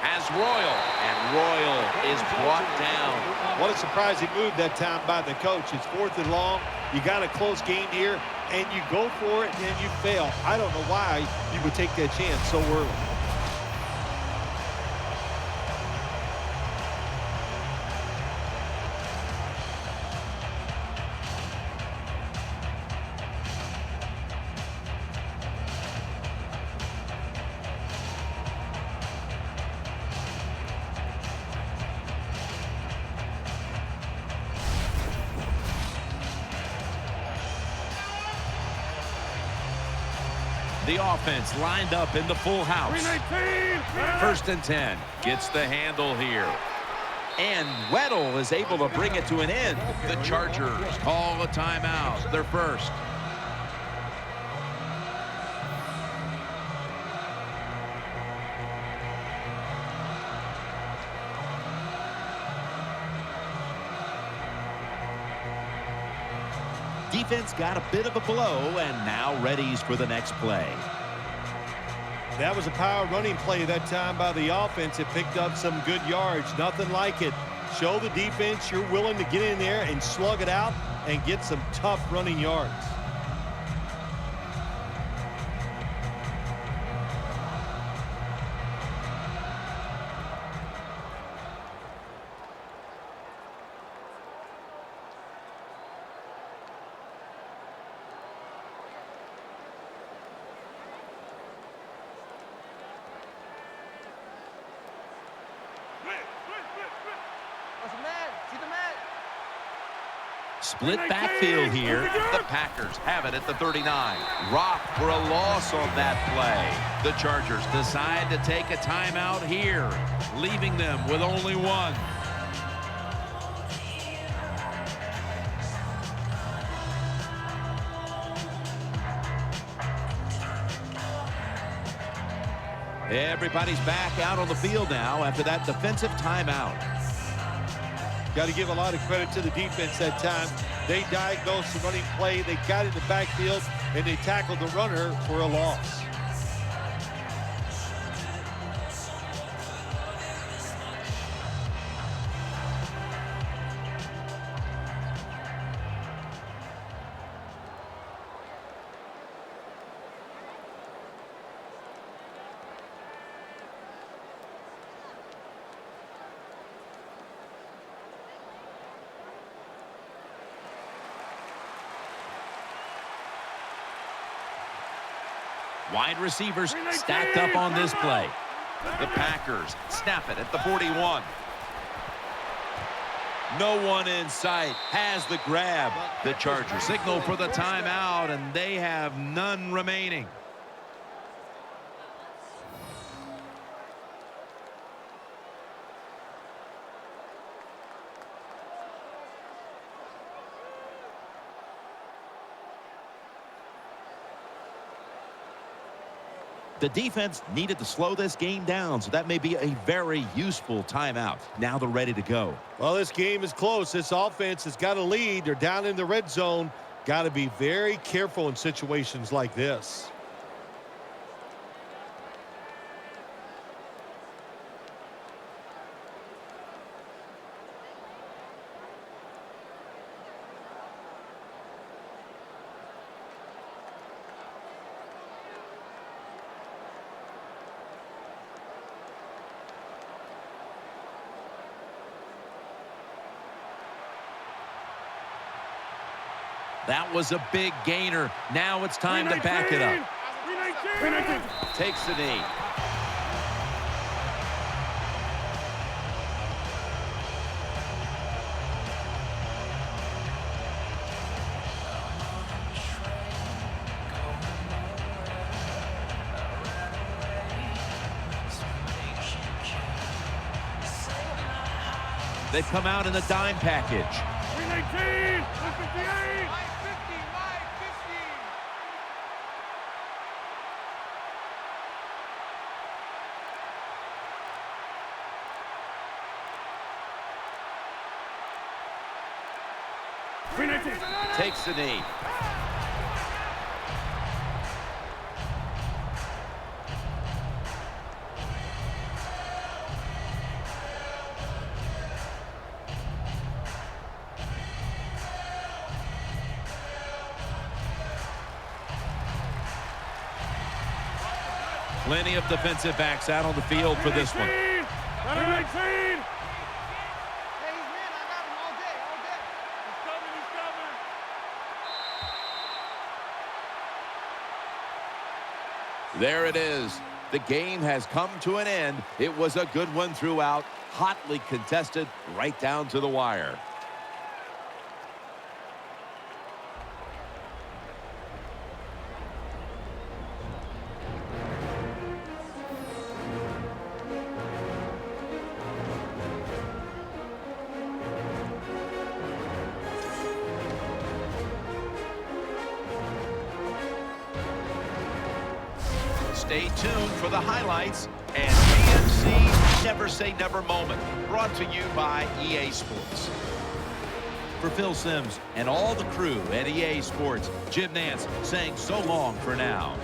Has Royal, and Royal is brought down. What a surprising move that time by the coach. It's 4th and long. You got a close game here, and you go for it, and you fail. I don't know why you would take that chance so early. The offense lined up in the full house. 1st and 10. Gets the handle here. And Weddle is able to bring it to an end. The Chargers call a timeout. Their first. Defense got a bit of a blow and now readies for the next play. That was a power running play that time by the offense. It picked up some good yards. Nothing like it. Show the defense you're willing to get in there and slug it out and get some tough running yards. Split backfield here. The Packers have it at the 39. Rock for a loss on that play. The Chargers decide to take a timeout here, leaving them with only one. Everybody's back out on the field now after that defensive timeout. Got to give a lot of credit to the defense that time. They diagnosed the running play. They got in the backfield, and they tackled the runner for a loss. Wide receivers stacked up on this play. The Packers snap it at the 41. No one in sight has the grab. The Chargers signal for the timeout, and they have none remaining. The defense needed to slow this game down, so that may be a very useful timeout. Now they're ready to go. Well, this game is close. This offense has got a lead. They're down in the red zone. Got to be very careful in situations like this. That was a big gainer. Now it's time to back it up. Takes the knee. They've come out in the dime package. 319, 158. Takes the knee. Plenty of defensive backs out on the field for this one. 19. There it is. The game has come to an end. It was a good one throughout, hotly contested right down to the wire. Stay tuned for the highlights and AMC Never Say Never moment, brought to you by EA Sports. For Phil Simms and all the crew at EA Sports, Jim Nance saying so long for now.